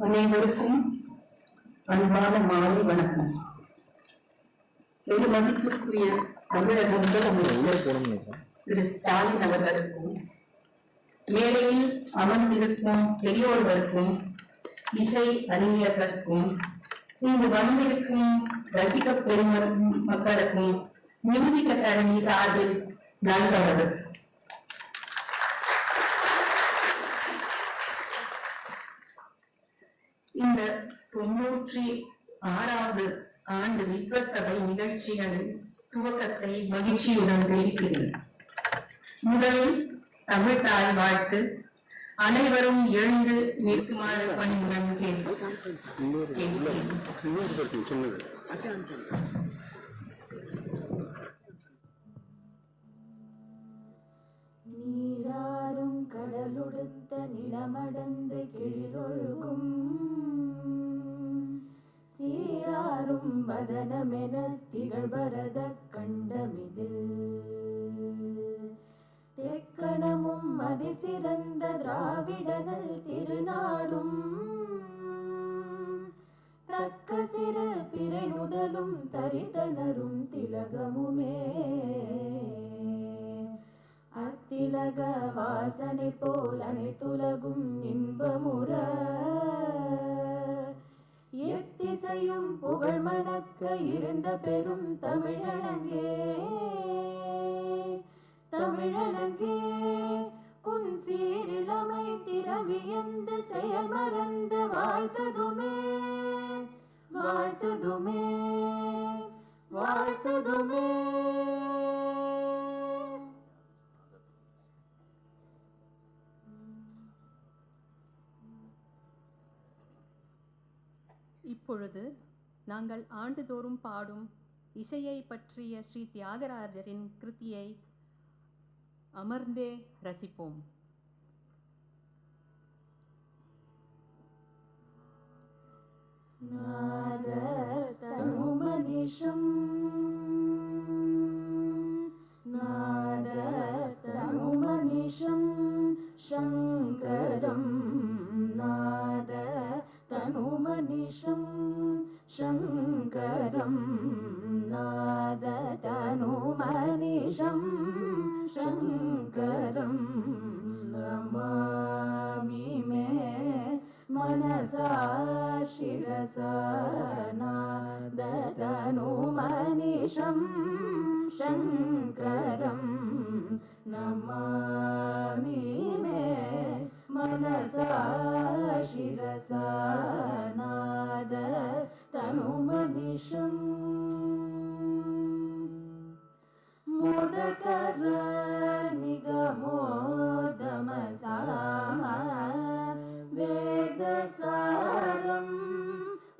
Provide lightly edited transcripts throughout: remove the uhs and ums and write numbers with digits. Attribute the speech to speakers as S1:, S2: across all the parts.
S1: அனைவருக்கும் அன்பான மாலை வணக்கம். மதிப்பிற்குரிய தமிழக முதலமைச்சர் திரு ஸ்டாலின் அவர்களுக்கும், மேடையில் அமர்ந்திருக்கும் பெரியோர்களுக்கும், இசை அறிஞர்களுக்கும், இங்கு வந்திருக்கும் ரசிக மக்களுக்கும் மியூசிக் அகாடமி சார்பில் நண்பர்கள். இந்த 96வது ஆண்டு வித்வத் சபை நிகழ்ச்சிகளின் துவக்கத்தை மகிழ்ச்சியுடன் தெரிவிக்கிறேன். முதலில் தமிழ் தாய் வாழ்த்து. அனைவரும் எழுந்து நிற்குமாறு பணியுடன்
S2: நீராறும் கடலுடுத்த நிலமடந்து கிழிரொழுகும் சீராறும் வதனமென திகழ்வரத கண்டமிதில் தெக்கணமும் அதிசிறந்த திராவிடனல் திருநாடும் தக்க சிறு பிறை முதலும் தரித்தனரும் திலகமுமே அத்திலக வாசனை போல் அனைத்துலகும் இன்பமுற எத்திசையும் புகழ் மணக்க இருந்த பெரும் தமிழனங்கே தமிழனங்கே உன் சீரிழமை திறவியந்து செயல் மறந்து வாழ்த்ததுமே வாழ்த்ததுமே வாழ்த்ததுமே.
S3: இப்பொழுது நாங்கள் ஆண்டுதோறும் பாடும் இசையை பற்றிய ஸ்ரீ தியாகராஜரின் கிருதியை அமர்ந்தே ரசிப்போம்.
S2: நாத தனுமனிஷம் நாத தனுமனிஷம் சங்கரம் நாத தனுமனிஷம் சங்கரம் நாத தனுமனிஷம் சங்கரம் நமாமி மே मनसा शिरसा नाद तनुमनिशं शङ्करं नमामि मे मनसा शिरसा नाद तनुमनिशम् मोदकर निगमोदमसामा वेदसारं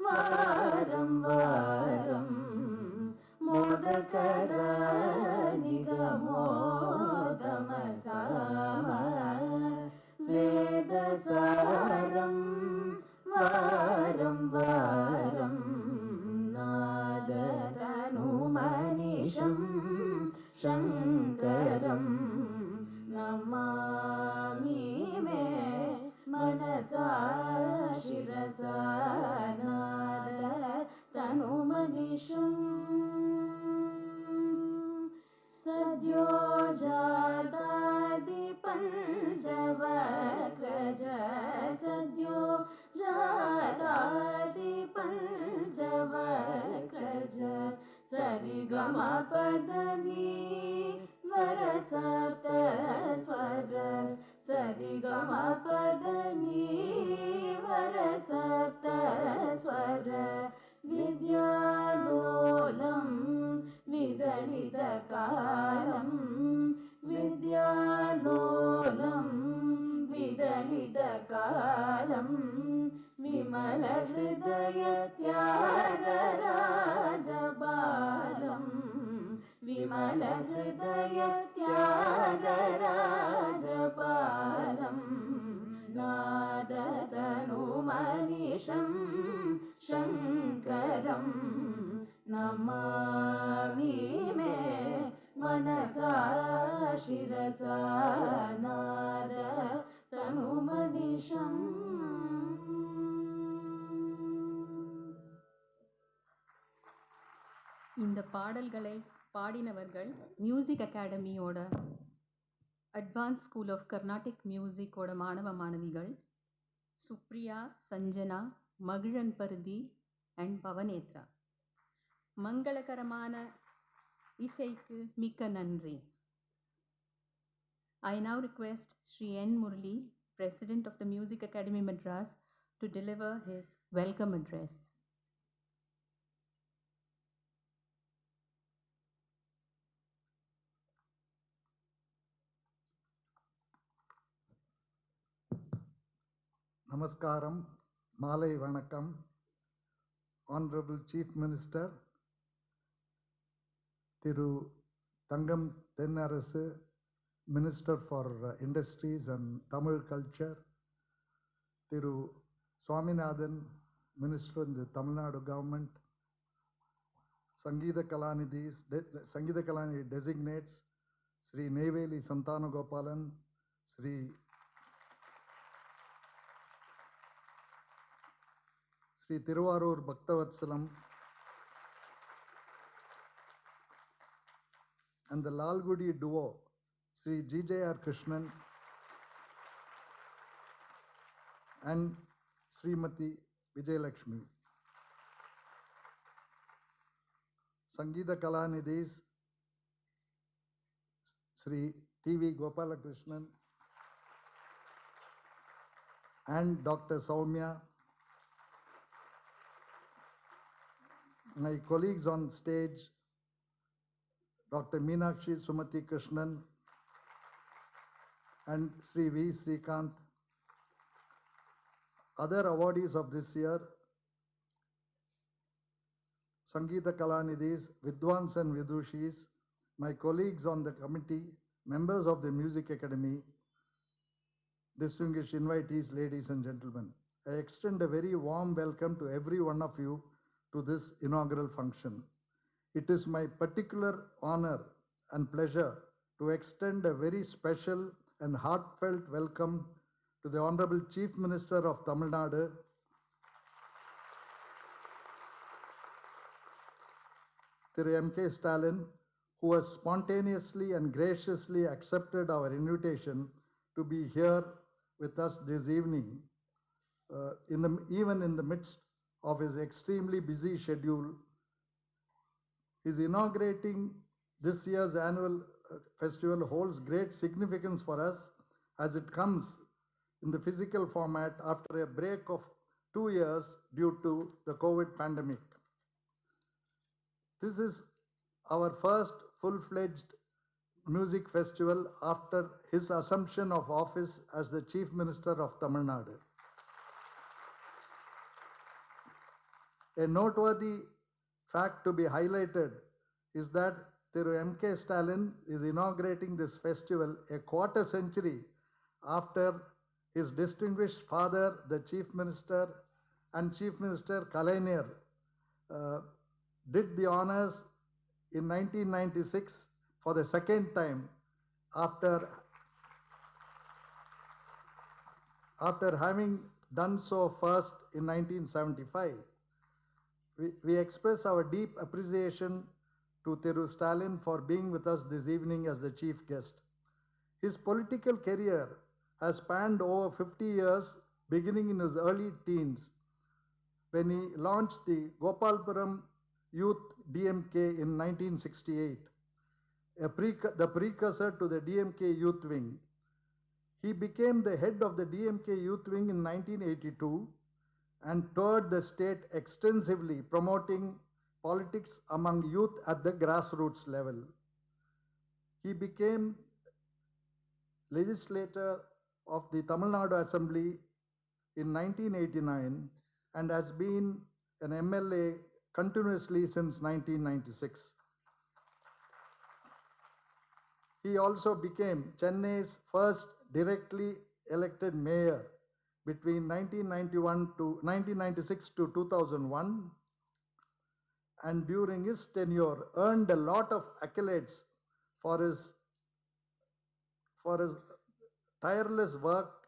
S2: वारं वारं मोदकर kara nigamodama sama vedasaram varam varam nadatanumaniஷம் சங்கரம் नमामि मे मनसा शिरसा नादतनुमनिषम् सद्यो जातादि पञ्चवक्त्रज सद्यो जातादि पञ्चवक्त्रज सरिगमपदनी वरसप्त स्वर सरिगमपदनी वरसप्त स्वर विद्यालोलं विदलितकालं विद्यालोलं विदलितकालं विमलहृदय त्यागराजबालं विमलहृदय त्यागराजपालं नादतनुमनिषं शङ्करं नमामि मे मनसा शिरसा नादतनुमनिषम्
S3: இந்த பாடல்களை பாடினவர்கள் மியூசிக் அகாடமியோட அட்வான்ஸ் ஸ்கூல் ஆஃப் கர்நாடிக் மியூசிக்கோட மாணவ மாணவிகள் சுப்ரியா, சஞ்சனா, மகிழன் பருதி அண்ட் பவனேத்ரா. மங்களகரமான இசைக்கு மிக்க நன்றி. I now request Sri N. Murli, President of the Music Academy Madras, to deliver his welcome address.
S4: Namaskaram, Malai Vanakkam, Honorable Chief Minister, Thiru Thangam Thennarasu, Minister for Industries and Tamil Culture, Thiru Swaminathan, Minister in the Tamil Nadu Government, Sangeeta Kalanidhi designates Sri Neyveli Santanagopalan, Sri Thiruvarur Bhaktavatsalam, and the Lalgudi duo, Sri G.J.R. Krishnan and Srimati Vijayalakshmi. Sangeeta Kalanidhis, Sri T.V. Gopalakrishnan and Dr. Soumya. My colleagues on stage, Dr. Meenakshi Sumati Krishnan and Sri V. Srikanth. Other awardees of this year, Sangeeta Kalanidhis, Vidwans and Vidushis, my colleagues on the committee, members of the Music Academy, distinguished invitees, ladies and gentlemen. I extend a very warm welcome to every one of you to this inaugural function. It is my particular honor and pleasure to extend a very special and heartfelt welcome to the Honorable Chief Minister of Tamil Nadu, Thiru M.K. Stalin, who has spontaneously and graciously accepted our invitation to be here with us this evening, even in the midst of his extremely busy schedule. His inaugurating this year's annual festival holds great significance for us as it comes in the physical format after a break of 2 years due to the COVID pandemic. This is our first full-fledged music festival after his assumption of office as the Chief Minister of Tamil Nadu. A noteworthy fact to be highlighted is that Thiru M.K. Stalin is inaugurating this festival a quarter century after his distinguished father, the Chief Minister and Chief Minister Kalaignar, did the honors in 1996 for the second time after having done so first in 1975. We express our deep appreciation to Thiru Stalin for being with us this evening as the chief guest. His political career has spanned over 50 years, beginning in his early teens, when he launched the Gopalpuram Youth DMK in 1968, the precursor to the DMK Youth Wing. He became the head of the DMK Youth Wing in 1982 and toured the state extensively, promoting politics among youth at the grassroots level. He became legislator of the Tamil Nadu Assembly in 1989 and has been an MLA continuously since 1996. He also became Chennai's first directly elected mayor between 1996 to 2001, and during his tenure earned a lot of accolades for his tireless work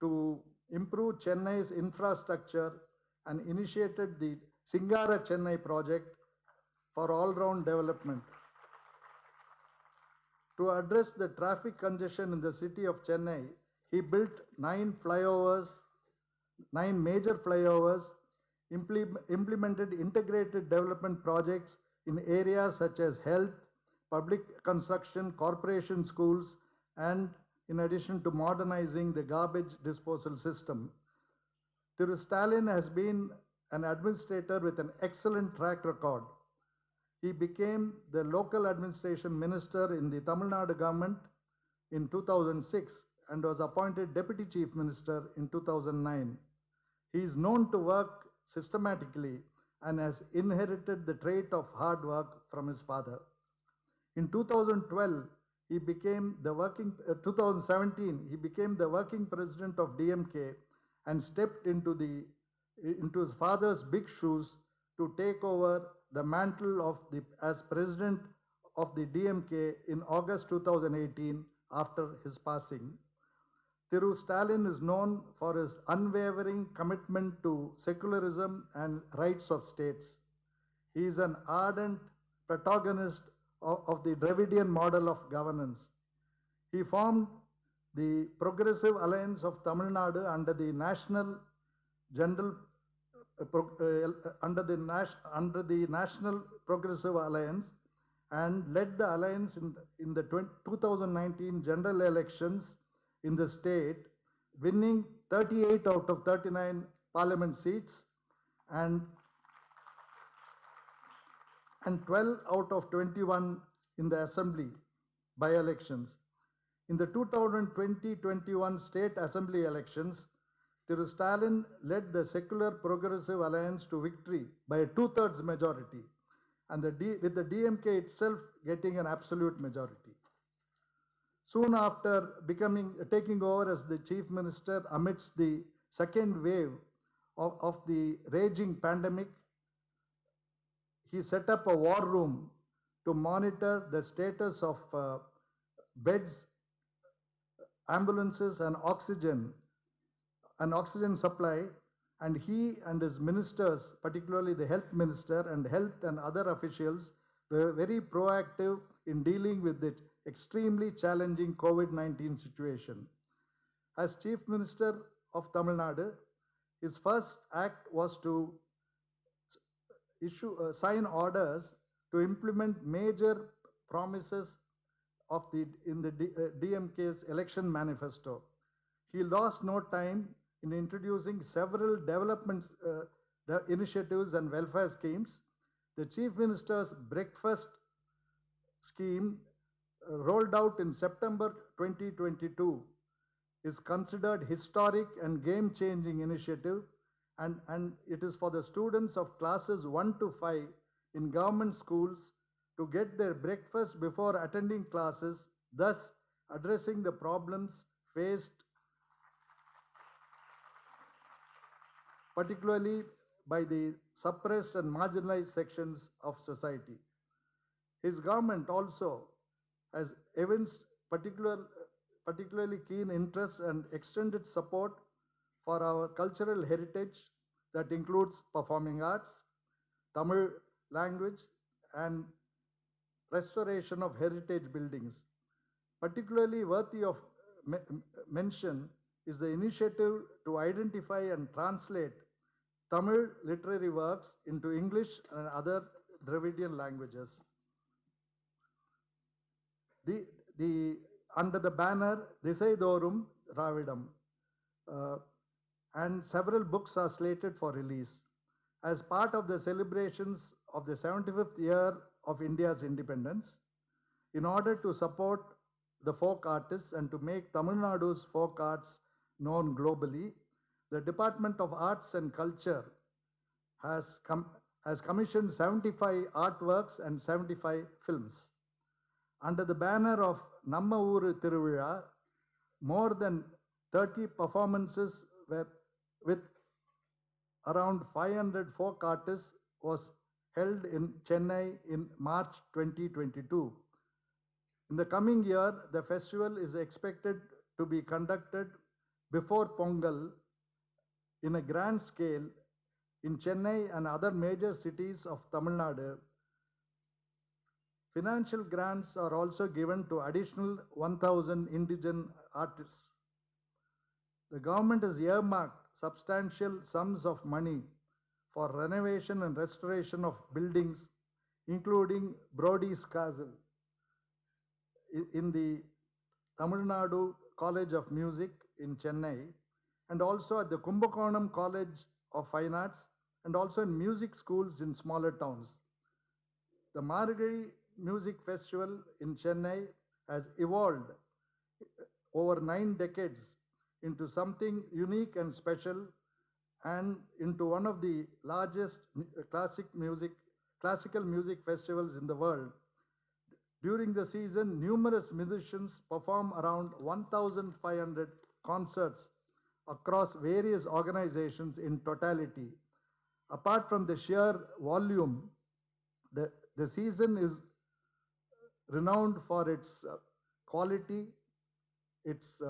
S4: to improve Chennai's infrastructure and initiated the Singara Chennai project for all-round development. To address the traffic congestion in the city of Chennai, he built 9 major flyovers, implemented integrated development projects in areas such as health, public construction, corporation schools, and in addition to modernizing the garbage disposal system. Thiru Stalin has been an administrator with an excellent track record. He became the local administration minister in the Tamil Nadu government in 2006 and was appointed deputy chief minister in 2009. He is known to work systematically and has inherited the trait of hard work from his father. In 2017, he became the working president of DMK and stepped into his father's big shoes to take over the mantle as president of the DMK in August 2018 after his passing. Thiru Stalin is known for his unwavering commitment to secularism and rights of states. He is an ardent protagonist of the Dravidian model of governance. He formed the Progressive Alliance of Tamil Nadu under the National Progressive Alliance and led the alliance in the 2019 general elections in the state, winning 38 out of 39 parliament seats and 12 out of 21 in the assembly by-elections. In the 2020-21 state assembly elections, Thiru Stalin led the Secular Progressive Alliance to victory by a 2/3 majority, and with the DMK itself getting an absolute majority. Soon after taking over as the chief minister amidst the second wave of the raging pandemic, he set up a war room to monitor the status of beds, ambulances, and oxygen supply, and he and his ministers, particularly the health minister and health and other officials, were very proactive in dealing with the extremely challenging COVID-19 situation. As Chief Minister of Tamil Nadu, his first act was to sign orders to implement major promises in the DMK's election manifesto. He lost no time in introducing several development initiatives and welfare schemes. The Chief Minister's breakfast scheme, rolled out in September 2022, is considered historic and game-changing initiative, and it is for the students of classes 1 to 5 in government schools to get their breakfast before attending classes, thus addressing the problems faced particularly by the suppressed and marginalized sections of society. His government also has evinced particularly keen interest and extended support for our cultural heritage that includes performing arts, Tamil language, and restoration of heritage buildings. Particularly worthy of mention is the initiative to identify and translate Tamil literary works into English and other Dravidian languages. Under the banner Disai Thorum Dravidam, and several books are slated for release. As part of the celebrations of the 75th year of India's independence, in order to support the folk artists and to make Tamil Nadu's folk arts known globally, the Department of Arts and Culture has commissioned 75 artworks and 75 films. Under the banner of Namma Ooru Thiruvizha, more than 30 performances were with around 500 folk artists was held in Chennai in March 2022. In the coming year, the festival is expected to be conducted before Pongal in a grand scale in Chennai and other major cities of Tamil Nadu. Financial grants are also given to additional 1,000 indigenous artists. The government has earmarked substantial sums of money for renovation and restoration of buildings, including Brody's Castle in the Tamil Nadu College of Music in Chennai, and also at the Kumbakonam College of Fine Arts, and also in music schools in smaller towns. The Margazhi Music Festival in Chennai has evolved over 9 decades into something unique and special, and into one of the largest classical music festivals in the world. During the season, numerous musicians perform around 1,500 concerts across various organizations in totality. Apart from the sheer volume, the season is renowned for its quality, its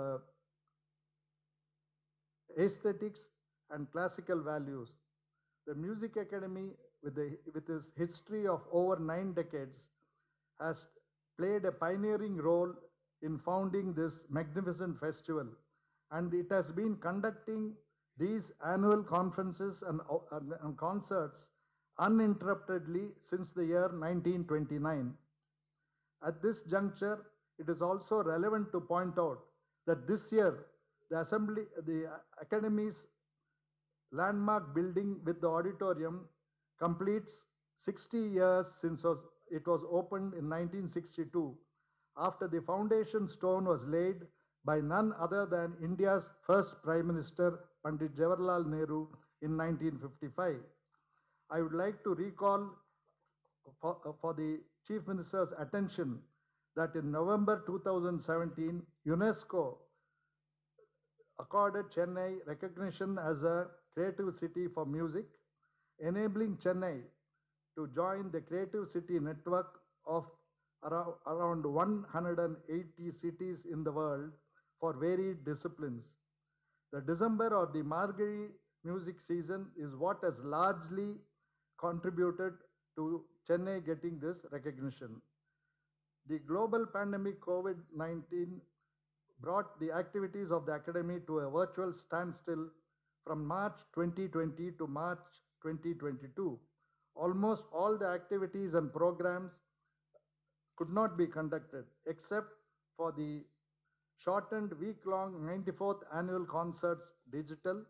S4: aesthetics, and classical values. The Music Academy, with its history of over 9 decades, has played a pioneering role in founding this magnificent festival, and it has been conducting these annual conferences and concerts uninterruptedly since the year 1929. At this juncture, it is also relevant to point out that this year, the Academy's landmark building with the auditorium completes 60 years since it was opened in 1962, after the foundation stone was laid by none other than India's first Prime Minister, Pandit Jawaharlal Nehru, in 1955. I would like to recall for the Chief Minister's attention that in November 2017, UNESCO accorded Chennai recognition as a creative city for music, enabling Chennai to join the Creative City network of around 180 cities in the world for varied disciplines. The December or the Margazhi music season is what has largely contributed to Chennai getting this recognition. The global pandemic COVID-19 brought the activities of the Academy to a virtual standstill from March 2020 to March 2022. Almost all the activities and programs could not be conducted except for the shortened week-long 94th annual concerts digital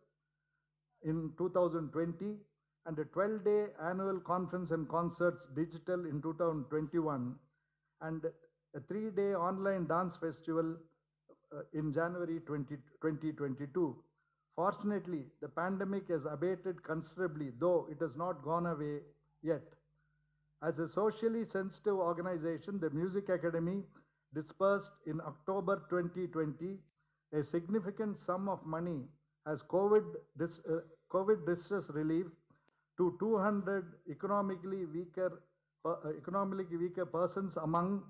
S4: in 2020 and a 12-day annual conference and concerts digital in 2021, and a 3-day online dance festival in January 2022. Fortunately, the pandemic has abated considerably, though it has not gone away yet. As a socially sensitive organization, the Music Academy disbursed in October 2020 a significant sum of money as COVID distress relief to 200 economically weaker persons among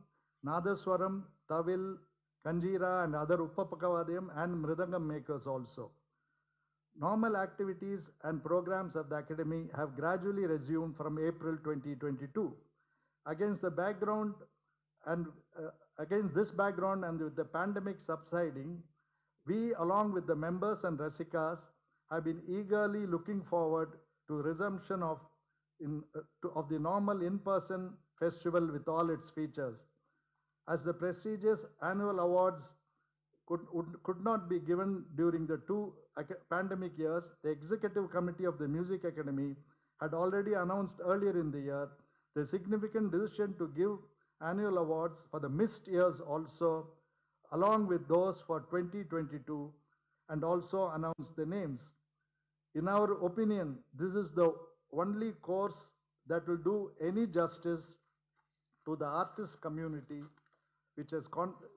S4: Nadaswaram, Tavil, Kanjira, and other Uppapakavadiyam and Mridangam makers also. Normal activities and programs of the Academy have gradually resumed from April 2022. Against the background and against this background and with the pandemic subsiding, we, along with the members and Rasikas, have been eagerly looking forward to resumption of the normal in-person festival with all its features. As the prestigious annual awards could not be given during the two pandemic years, the Executive Committee of the Music Academy had already announced earlier in the year the significant decision to give annual awards for the missed years also, along with those for 2022, and also announced the names. In our opinion, this is the only course that will do any justice to the artist community, which has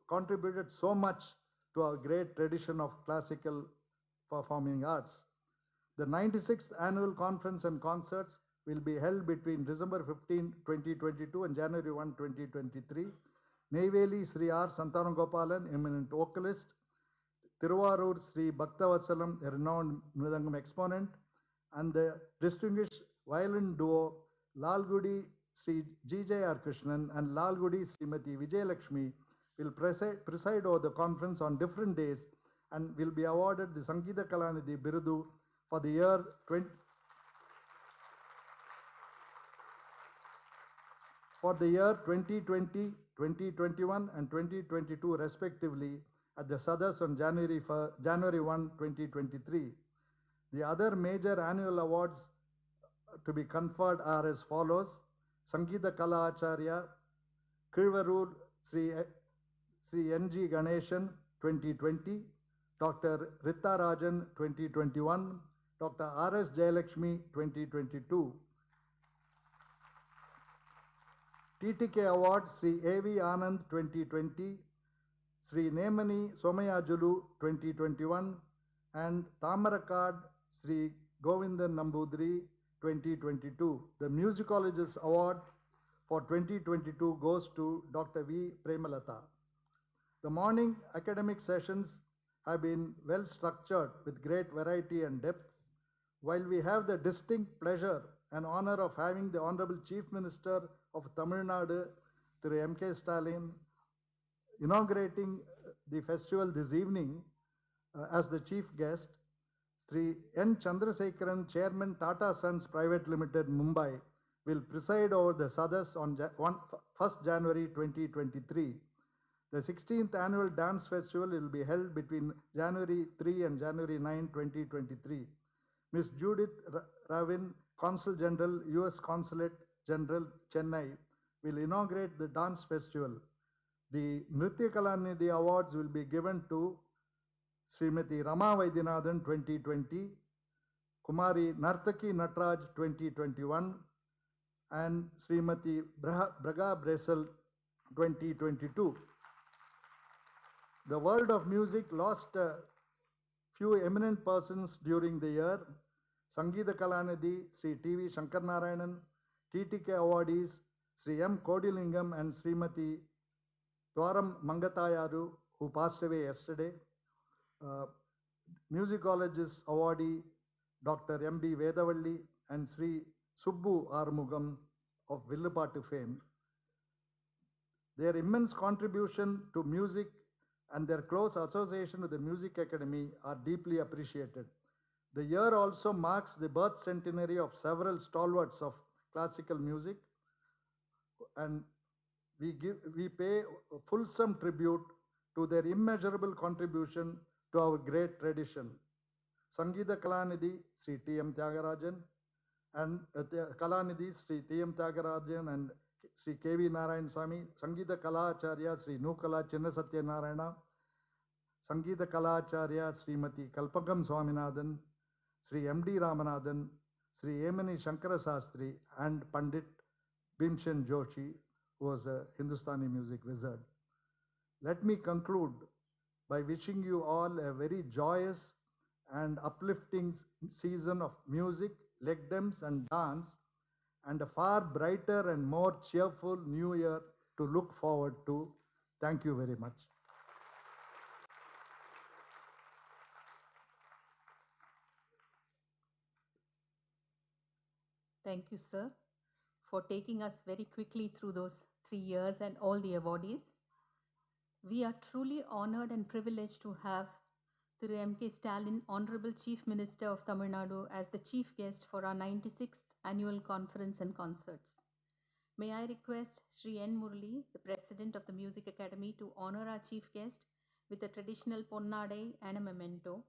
S4: contributed so much to our great tradition of classical performing arts. The 96th Annual Conference and Concerts will be held between December 15, 2022 and January 1, 2023. Neyveli Sri R. Santanagopalan, eminent vocalist, Tiruvarur Sri Bhaktavasalam, a renowned Mridangam exponent, and the distinguished violin duo Lalgudi Sri G.J.R. Krishnan and Lalgudi Srimati Vijayalakshmi will preside over the conference on different days and will be awarded the Sangeeta Kalanidhi Birudu for the year 2020, 2021 and 2022 respectively at the Sadas on January 1, 2023. The other major annual awards to be conferred are as follows: Sangeeta Kala Acharya, Kilvarur Sri N.G. Ganeshan 2020, Dr. Rita Rajan 2021, Dr. R.S. Jayalakshmi 2022. TTK Award Sri A.V. Anand 2020, Sri Nemani Somayajulu 2021, and Tamarakad Sri Govindan Nambudri 2022. The Musicologist Award for 2022 goes to Dr. V. Premalata. The morning academic sessions have been well structured with great variety and depth. While we have the distinct pleasure and honor of having the Honorable Chief Minister of Tamil Nadu, Thiru M.K. Stalin, inaugurating the festival this evening as the chief guest, Sri N. Chandrasekharan, Chairman Tata Sons Private Limited, Mumbai, will preside over the Sadas on 1st January 2023. The 16th Annual Dance Festival will be held between January 3 and January 9, 2023. Ms. Judith Ravin, Consul General, U.S. Consulate General, Chennai, will inaugurate the dance festival. The Nritya Kalanidhi Awards will be given to Srimati Rama Vaidyanathan 2020, Kumari Nartaki Natraj 2021, and Srimati Braga Bresel 2022. The world of music lost a few eminent persons during the year. Sangeeta Kalanidhi, Sri T.V. Shankar Narayanan, TTK awardees, Sri M. Kodilingam and Srimati Dwaram Mangatayaru, who passed away yesterday. Musicologist awardee, Dr. M.B. Vedavalli and Sri Subbu Armugam of Villupattu fame. Their immense contribution to music and their close association with the Music Academy are deeply appreciated. The year also marks the birth centenary of several stalwarts of classical music, and we pay fulsome tribute to their immeasurable contribution to our great tradition. Sangeeta Kalanidhi, Sri T.M. Tyagarajan, and Kalanidhi, Sri T.M. Tyagarajan and Sri K.V. Narayan Swami, Sangeeta Kala Acharya, Sri Nukala Chinna Satya Narayana, Sangeeta Kala Acharya, Srimati Kalpakam Swaminathan, Sri M.D. Ramanathan, Sri Emani Shankara Sastri, and Pandit Bhimshen Joshi, who was a Hindustani music wizard. Let me conclude by wishing you all a very joyous and uplifting season of music, legdems, and dance, and a far brighter and more cheerful new year to look forward to. Thank you very much.
S3: Thank you, sir, for taking us very quickly through those 3 years and all the awardees. We are truly honored and privileged to have Thiru M.K. Stalin, Honorable Chief Minister of Tamil Nadu, as the chief guest for our 96th annual conference and concerts. May I request Sri N. Murli, the President of the Music Academy, to honor our chief guest with a traditional ponnadai and a memento.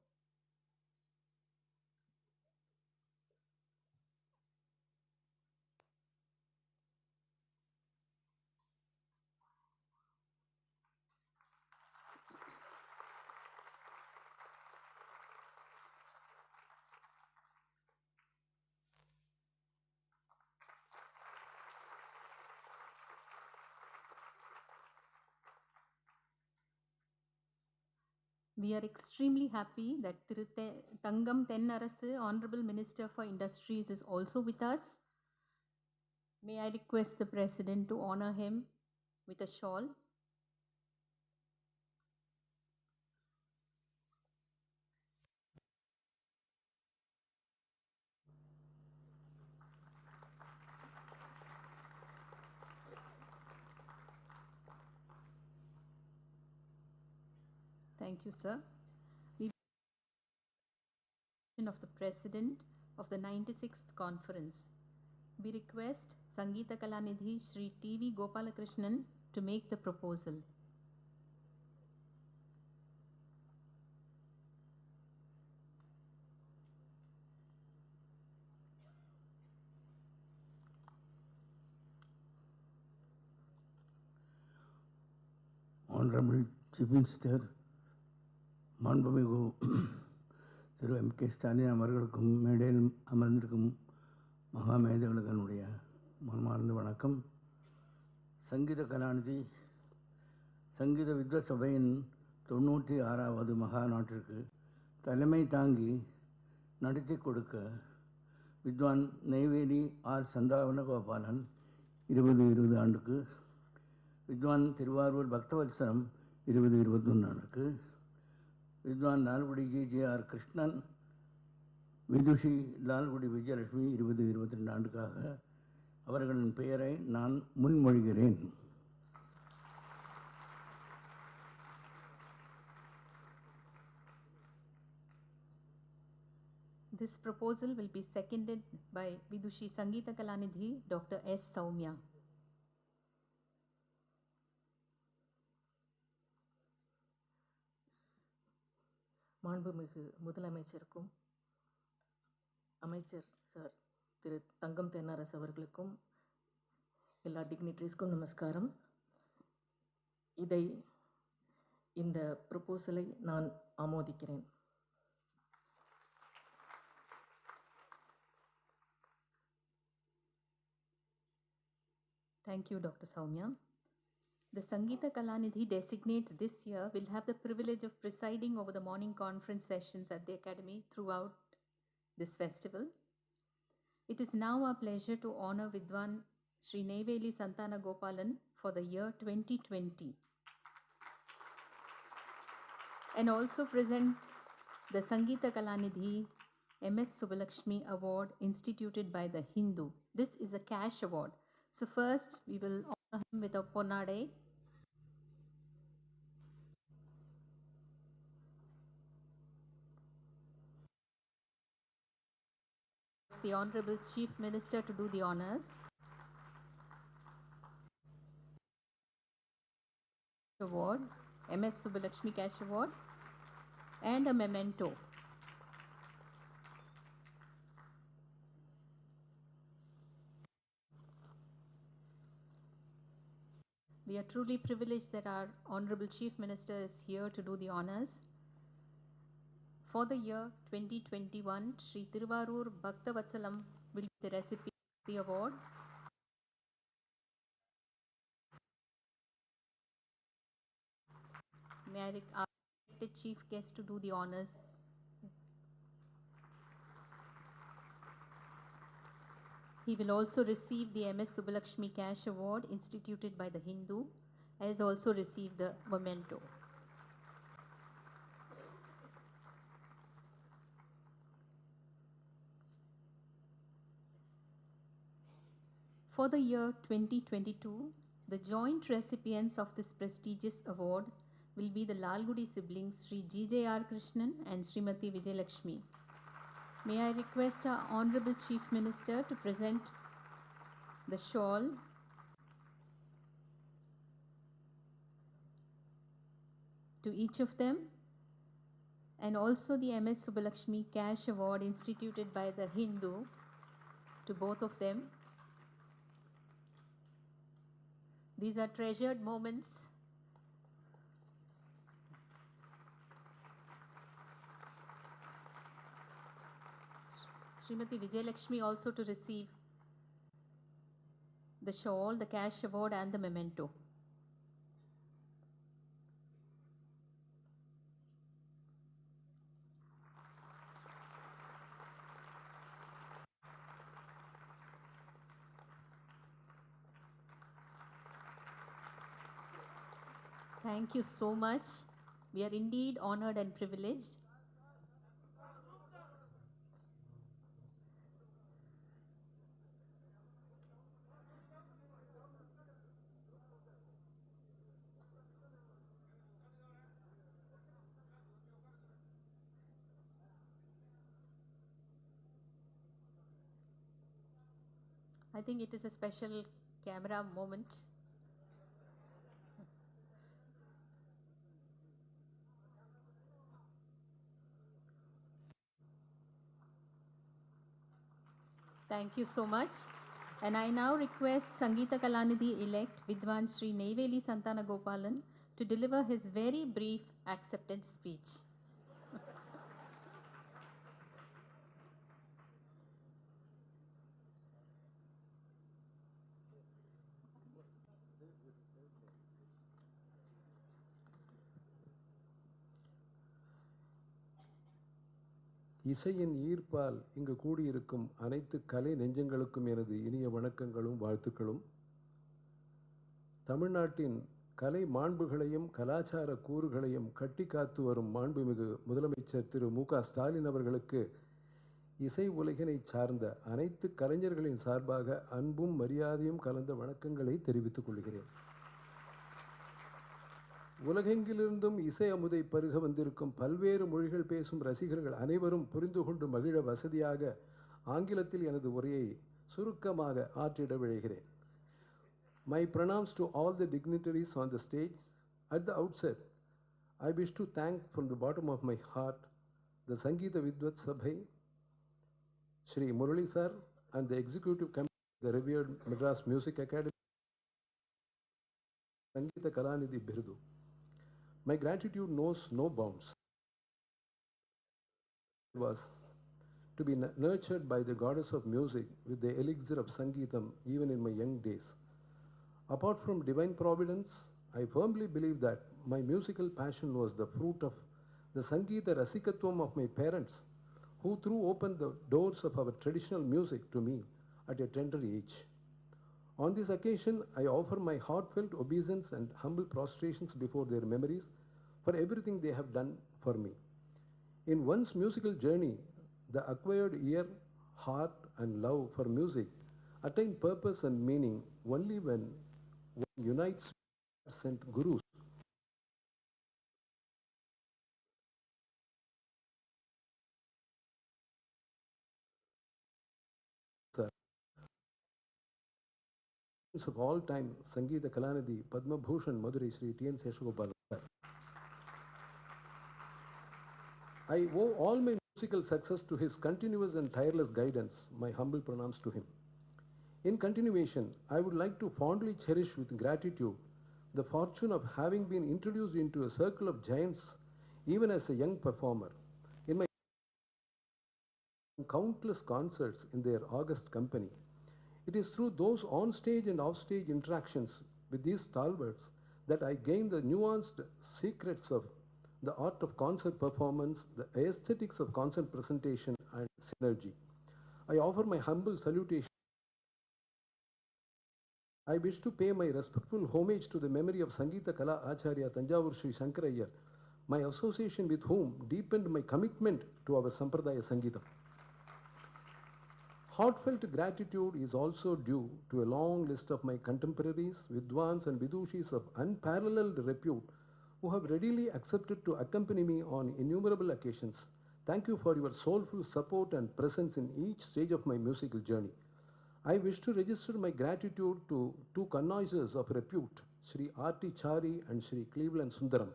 S3: We are extremely happy that Tangam Tennarasu, Honorable Minister for Industries, is also with us. May I request the President to honor him with a shawl. Thank you, sir. Of the President of the 96th Conference. We request Sangeeta Kalanidhi Sri T.V. Gopalakrishnan to make the proposal.
S5: Honorable Chief Minister, மாண்புமிகு திரு M.K. Stalin அவர்களுக்கும் மேடையில் அமர்ந்திருக்கும் மகா மேதைகளுக்கு என்னுடைய மனமார்ந்த வணக்கம். சங்கீத கலாநிதி சங்கீத வித்வத் சபையின் 96வது மகா நாட்டிற்கு தலைமை தாங்கி நடத்தி கொடுக்க வித்வான் நெய்வேலி ஆர் சந்தாவன கோபாலன் 20 ஆண்டுக்கு, வித்வான் திருவாரூர் பக்தவத்சரம் 2021 வித்வான் லால்குடி ஜி.ஜே.ஆர். கிருஷ்ணன், விதுஷி லால்குடி விஜயலட்சுமி 2022 ஆண்டுக்காக அவர்களின் பெயரை நான் முன்மொழிகிறேன்.
S3: This proposal will be seconded by Vidushi Sangeeta Kalanidhi, Dr. S. Soumya.
S6: மாண்புமிகு முதலமைச்சருக்கும் அமைச்சர் சார் திரு தங்கம் தென்னரசு அவர்களுக்கும் எல்லா டிக்னிட்டரிஸ்க்கும் நமஸ்காரம். இந்த ப்ரொபோசலை நான் ஆமோதிக்கிறேன்.
S3: Thank you, Dr. Soumya. The Sangeeta Kalanidhi designates this year will have the privilege of presiding over the morning conference sessions at the Academy throughout this festival. It is now our pleasure to honor Vidwan Sri Neyveli Santana Gopalan for the year 2020 and also present the Sangeeta Kalanidhi M.S. Subbalakshmi Award instituted by the Hindu. This is a cash award. So first we will honor him with a ponnadai. The Honorable Chief Minister to do the honors. Award, M.S. Subbalakshmi Cash Award, and a memento. We are truly privileged that our Honorable Chief Minister is here to do the honors. For the year 2021, Sri Tiruvarur Bhaktavatsalam will be the recipient of the award. May I ask the chief guest to do the honors? He will also receive the MS Subbalakshmi Cash Award instituted by the Hindu, as also received the memento. For the year 2022, the joint recipients of this prestigious award will be the Lalgudi siblings Sri G.J.R. Krishnan and Srimati Vijayalakshmi. May I request our Honorable Chief Minister to present the shawl to each of them, and also the MS Subbalakshmi Cash Award instituted by the Hindu to both of them. These are treasured moments. Srimati Vijayalakshmi also to receive the shawl, the cash award and the memento. Thank you so much. We are indeed honored and privileged. I think it is a special camera moment. Thank you so much. And I now request Sangeeta Kalanidhi-elect Vidwan Sri Neyveli Santana Gopalan to deliver his very brief acceptance speech.
S7: இசையின் ஈர்ப்பால் இங்கு கூடியிருக்கும் அனைத்து கலை நெஞ்சங்களுக்கும் எனது இனிய வணக்கங்களும் வாழ்த்துக்களும். தமிழ்நாட்டின் கலை மாண்புகளையும் கலாச்சார கூறுகளையும் கட்டி காத்து வரும் மாண்புமிகு முதலமைச்சர் திரு மு.க. ஸ்டாலின் அவர்களுக்கு இசை உலகினை சார்ந்த அனைத்து கலைஞர்களின் சார்பாக அன்பும் மரியாதையும் கலந்த வணக்கங்களை தெரிவித்துக் கொள்கிறேன். உலகெங்கிலிருந்தும் இசை அமுதை பருக வந்திருக்கும் பல்வேறு மொழிகள் பேசும் ரசிகர்கள் அனைவரும் புரிந்து கொண்டு மகிழ வசதியாக ஆங்கிலத்தில் எனது உரையை சுருக்கமாக ஆற்றிட விழைகிறேன். My pranams to all the dignitaries on the stage. At the outset, I wish to thank from the bottom of my heart the Sangeeta Vidvat Sabhai, Shri Murali sir, and the executive committee of the revered Madras Music Academy, Sangeeta Kalanidhi Birdu. My gratitude knows no bounds. It was to be nurtured by the goddess of music with the elixir of Sangeetam even in my young days. Apart from divine providence, I firmly believe that my musical passion was the fruit of the Sangeeta Rasikatvam of my parents, who threw open the doors of our traditional music to me at a tender age. On this occasion, I offer my heartfelt obeisance and humble prostrations before their memories for everything they have done for me. In one's musical journey, the acquired ear, heart, and love for music attain purpose and meaning only when one unites sent gurus. Of all time, Sangeeta Kalanidhi, Padma Bhushan, Madurai Sri T.N. Seshagopal. I owe all my musical success to his continuous and tireless guidance. My humble pranams to him. In continuation, I would like to fondly cherish with gratitude the fortune of having been introduced into a circle of giants even as a young performer. In my countless concerts in their august company, it is through those on-stage and off-stage interactions with these stalwarts that I gained the nuanced secrets of the art of concert performance, the aesthetics of concert presentation, and synergy. I offer my humble salutation. I wish to pay my respectful homage to the memory of Sangeeta Kala Acharya Tanjavur Sri Shankarayar, my association with whom deepened my commitment to our Sampradaya Sangeetam. Heartfelt gratitude is also due to a long list of my contemporaries, Vidwans and Vidushis of unparalleled repute who have readily accepted to accompany me on innumerable occasions. Thank you for your soulful support and presence in each stage of my musical journey. I wish to register my gratitude to two connoisseurs of repute, Sri R.T. Chari and Sri Cleveland Sundaram,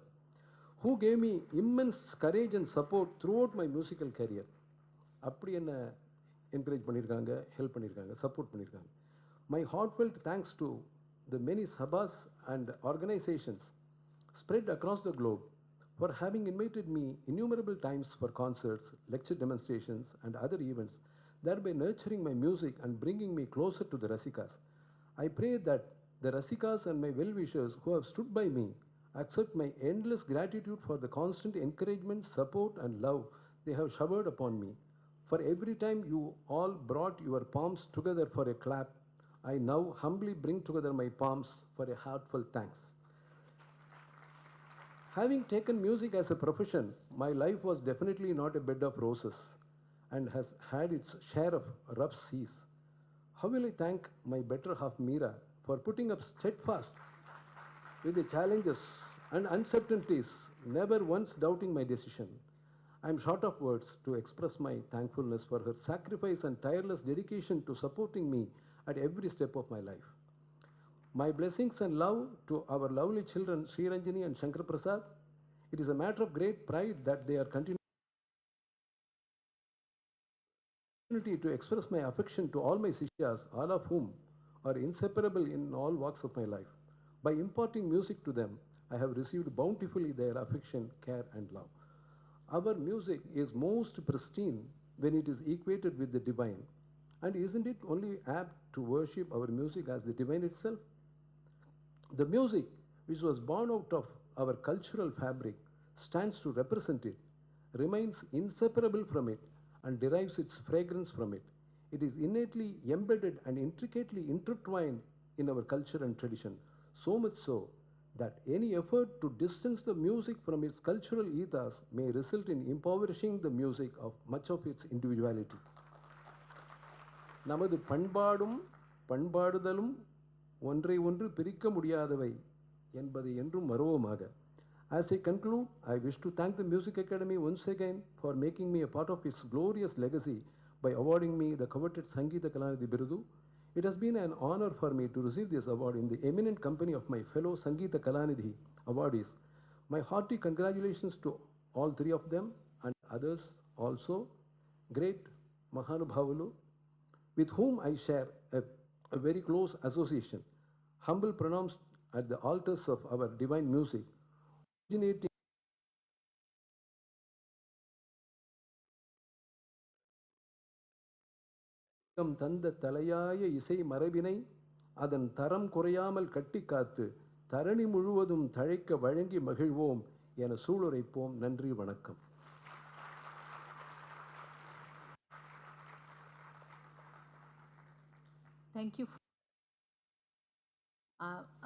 S7: who gave me immense courage and support throughout my musical career. அப்படி என்ன encourage பண்ணியிருக்காங்க, help பண்ணியிருக்காங்க, support பண்ணியிருக்காங்க. My heartfelt thanks to the many sabhas and organizations spread across the globe for having invited me innumerable times for concerts, lecture demonstrations, and other events, thereby nurturing my music and bringing me closer to the Rasikas. I pray that the Rasikas and my well-wishers who have stood by me accept my endless gratitude for the constant encouragement, support, and love they have showered upon me. For every time you all brought your palms together for a clap, I now humbly bring together my palms for a heartfelt thanks. Having taken music as a profession, my life was definitely not a bed of roses and has had its share of rough seas. How will I thank my better half Meera for putting up steadfast with the challenges and uncertainties, never once doubting my decision. I am short of words to express my thankfulness for her sacrifice and tireless dedication to supporting me at every step of my life. My blessings and love to our lovely children Sri Ranjini and Shankar Prasad. It is a matter of great pride that they are continuing to express my affection to all my Sishyas, all of whom are inseparable in all walks of my life. By imparting music to them, I have received bountifully their affection, care, and love. Our music is most pristine when it is equated with the divine. And isn't it only apt to worship our music as the divine itself? The music, which was born out of our cultural fabric, stands to represent it, remains inseparable from it, and derives its fragrance from it. It is innately embedded and intricately intertwined in our culture and tradition, so much so that any effort to distance the music from its cultural ethos may result in impoverishing the music of much of its individuality. நமது பண்பாடும் பண்பாடுதலும் ஒன்றை ஒன்று பிரிக்க முடியாதவை என்பதை என்றும் மறவோமாக. As I conclude, I wish to thank the Music Academy once again for making me a part of its glorious legacy by awarding me the coveted Sangeeta Kalanidhi Birudu. It has been an honor for me to receive this award in the eminent company of my fellow Sangeeta Kalanidhi awardees. My hearty congratulations to all three of them and others also, great Mahanubhavulu, with whom I share a very close association. Humble pronounced at the altars of our divine music, originating தந்த தலையாய இசை மரபினை அதன் தரம் குறையாமல் கட்டி காத்து தரணி முழுவதும் தழைக்க வழங்கி மகிழ்வோம் என சூளுரைப்போம். நன்றி, வணக்கம்.
S3: Thank you.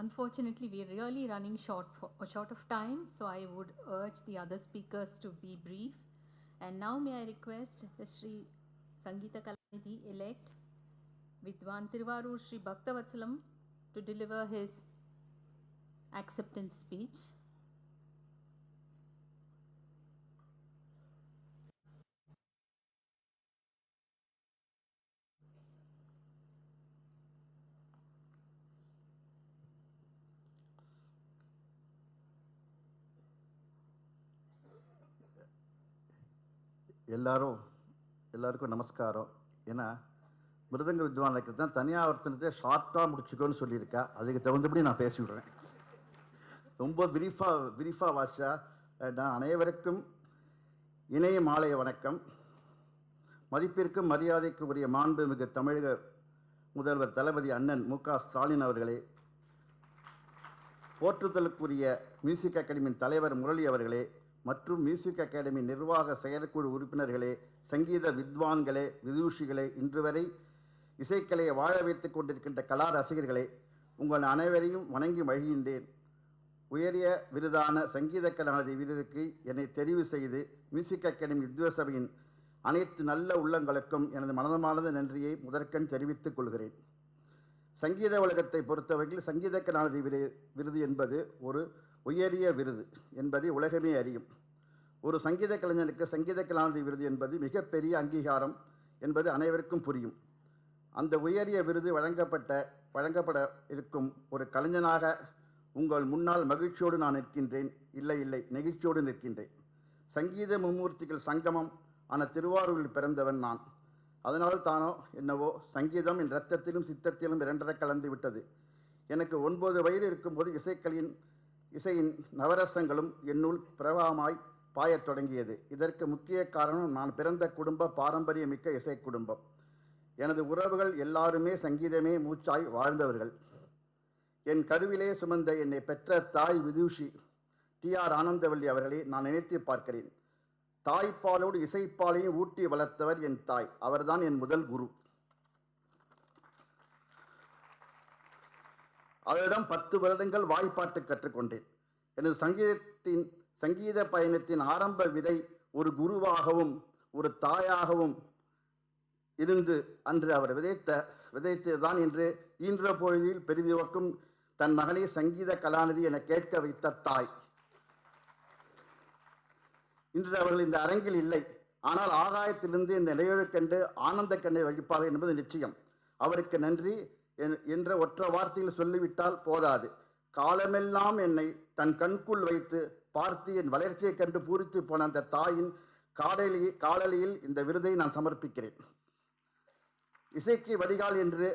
S3: Unfortunately, we are really running short of time, so I would urge the other speakers to be brief. And now may I request the Sri Sangeeta Kalanidhi elect Vidwan Tiruvarur Sri Bhaktavatsalam to deliver his acceptance speech.
S8: எல்லாருக்கும் நமஸ்காரம். ஏன்னா மிருதங்க வித்வானுக்கு தான் தனியாக ஒருத்தனத்தை ஷார்ட்டாக முடிச்சுக்கோன்னு சொல்லியிருக்கா. அதுக்கு தகுந்தபடி நான் பேசிவிடுறேன். ரொம்ப விரிஃபாக வாஷா. நான் அனைவருக்கும் இணைய மாலை வணக்கம். மதிப்பிற்கும் மரியாதைக்கு உரிய மாண்புமிகு தமிழக முதல்வர் தளபதி அண்ணன் மு.க. ஸ்டாலின் அவர்களே, போற்றுதலுக்குரிய மியூசிக் அகாடமியின் தலைவர் முரளி அவர்களே மற்றும் மியூசிக் அகாடமி நிர்வாக செயற்குழு உறுப்பினர்களே, சங்கீத வித்வான்களே, விதூஷிகளே, இன்று வரை இசைக்கலையை வாழ வைத்துக் கொண்டிருக்கின்ற கலா ரசிகர்களே, உங்கள் அனைவரையும் வணங்கி மகிழ்கின்றேன். உயரிய விருதான சங்கீத கலாநிதி விருதுக்கு என்னை தெரிவு செய்து மியூசிக் அகாடமி வித்வசபையின் அனைத்து நல்ல உள்ளங்களுக்கும் எனது மனமார்ந்த நன்றியை முதற்கண் தெரிவித்துக் கொள்கிறேன். சங்கீத உலகத்தை பொறுத்தவரையில் சங்கீத கலாநிதி விருது என்பது ஒரு உயரிய விருது என்பதை உலகமே அறியும். ஒரு சங்கீத கலைஞனுக்கு சங்கீத கலாநிதி விருது என்பது மிகப்பெரிய அங்கீகாரம் என்பது அனைவருக்கும் புரியும். அந்த உயரிய விருது வழங்கப்பட இருக்கும் ஒரு கலைஞனாக உங்கள் முன்னால் மகிழ்ச்சியோடு நான் நிற்கின்றேன். இல்லை நெகிழ்ச்சியோடு நிற்கின்றேன். சங்கீத மும்மூர்த்திகள் சங்கமம் ஆன திருவாரூரில் பிறந்தவன் நான். அதனால் தானோ என்னவோ சங்கீதம் என் இரத்தத்திலும் சித்தத்திலும் இரண்டரை கலந்து விட்டது. எனக்கு 9 வயது இருக்கும்போது இசையின் நவரசங்களும் என்னுள் பிரவாகமாய் பாயத் தொடங்கியது. இதற்கு முக்கிய காரணம் நான் பிறந்த குடும்ப பாரம்பரியமிக்க இசை குடும்பம். எனது உறவுகள் எல்லாருமே சங்கீதமே மூச்சாய் வாழ்ந்தவர்கள். என் கருவிலே சுமந்த என்னை பெற்ற தாய் விதூஷி TR ஆனந்தவல்லி அவர்களை நான் நினைத்து பார்க்கிறேன். தாய்ப்பாலோடு இசைப்பாலையும் ஊட்டி வளர்த்தவர் என் தாய். அவர்தான் என் முதல் குரு. அவரிடம் 10 வருடங்கள் வாய்ப்பாட்டு கற்றுக்கொண்டேன். எனது சங்கீத பயணத்தின் ஆரம்ப விதை ஒரு குருவாகவும் ஒரு தாயாகவும் இருந்து அன்று அவர் விதைத்ததுதான் என்று ஈன்ற பொழுதில் பெரிதுவக்கும் தன் மகளை சங்கீத கலாநிதி என கேட்க வைத்த தாய். இன்று அவர்கள் இந்த அரங்கில் இல்லை. ஆனால் ஆகாயத்திலிருந்து இந்த நிலையொழு கண்டு ஆனந்த கண்ணை வகிப்பார்கள் என்பது நிச்சயம். அவருக்கு நன்றி என்ற ஒற்ற வார்த்தையில் சொல்லிவிட்டால் போதாது. காலமெல்லாம் என்னை தன் கண்குள் வைத்து பார்த்து என் வளர்ச்சியை கண்டு பூரித்து போன அந்த தாயின் காலலியில் இந்த விருதை நான் சமர்ப்பிக்கிறேன். இசைக்கு வடிகால் என்று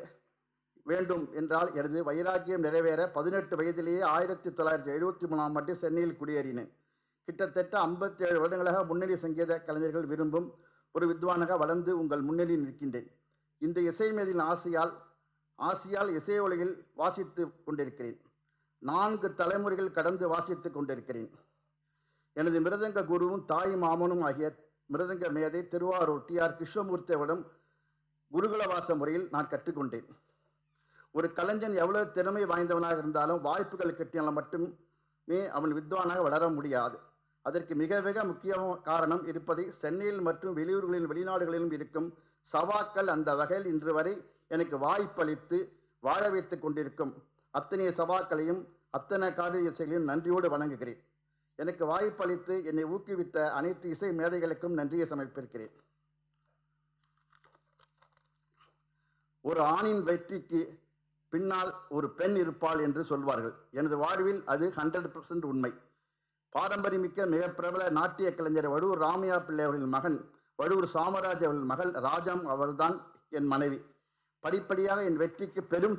S8: வேண்டும் என்றால் எனது வைராக்கியம் நிறைவேற 18 வயதிலேயே 1973ஆம் ஆண்டு சென்னையில் குடியேறினேன். கிட்டத்தட்ட 57 வருடங்களாக முன்னணி சங்கீத கலைஞர்கள் விரும்பும் ஒரு வித்வானாக வளர்ந்து உங்கள் முன்னிலையில் நிற்கின்றேன். இந்த இசை மீதின் ஆசையால் இசை உலகில் வாசித்து கொண்டிருக்கிறேன். 4 தலைமுறைகள் கடந்து வாசித்துக் கொண்டிருக்கிறேன். எனது மிருதங்க குருவும் தாய் மாமனும் ஆகிய மிருதங்க மேதை திருவாரூர் TR கிருஷ்ணமூர்த்தியிடம் குருகுலவாச முறையில் நான் கற்றுக்கொண்டேன். ஒரு கலைஞன் எவ்வளவு திறமை வாய்ந்தவனாக இருந்தாலும் வாய்ப்புகள் கிட்டினால் மட்டுமே அவன் வித்வானாக வளர முடியாது. அதற்கு மிக மிக முக்கிய காரணம் இருப்பதை சென்னையில் மற்றும் வெளியூர்களிலும் வெளிநாடுகளிலும் இருக்கும் சவாக்கள். அந்த வகையில் இன்று வரை எனக்கு வாய்ப்பளித்து வாழ வைத்துக் கொண்டிருக்கும் அத்தனை சவாக்களையும் அத்தனை காரிய இசைகளையும் நன்றியோடு வணங்குகிறேன். எனக்கு வாய்ப்பளித்து என்னை ஊக்குவித்த அனைத்து இசை மேதைகளுக்கும் நன்றியை சமர்ப்பிக்கிறேன். ஒரு ஆணின் வெற்றிக்கு பின்னால் ஒரு பெண் இருப்பாள் என்று சொல்வார்கள். எனது வாழ்வில் அது 100% உண்மை. பாரம்பரியமிக்க மிக பிரபல நாட்டிய கலைஞர் வடுவூர் ராமையா பிள்ளை அவர்களின் மகன் வடுவூர் சாமராஜ் அவர்களின் மகள் ராஜம் அவர்தான் என் மனைவி. படிப்படியாக என் வெற்றிக்கு பெரும்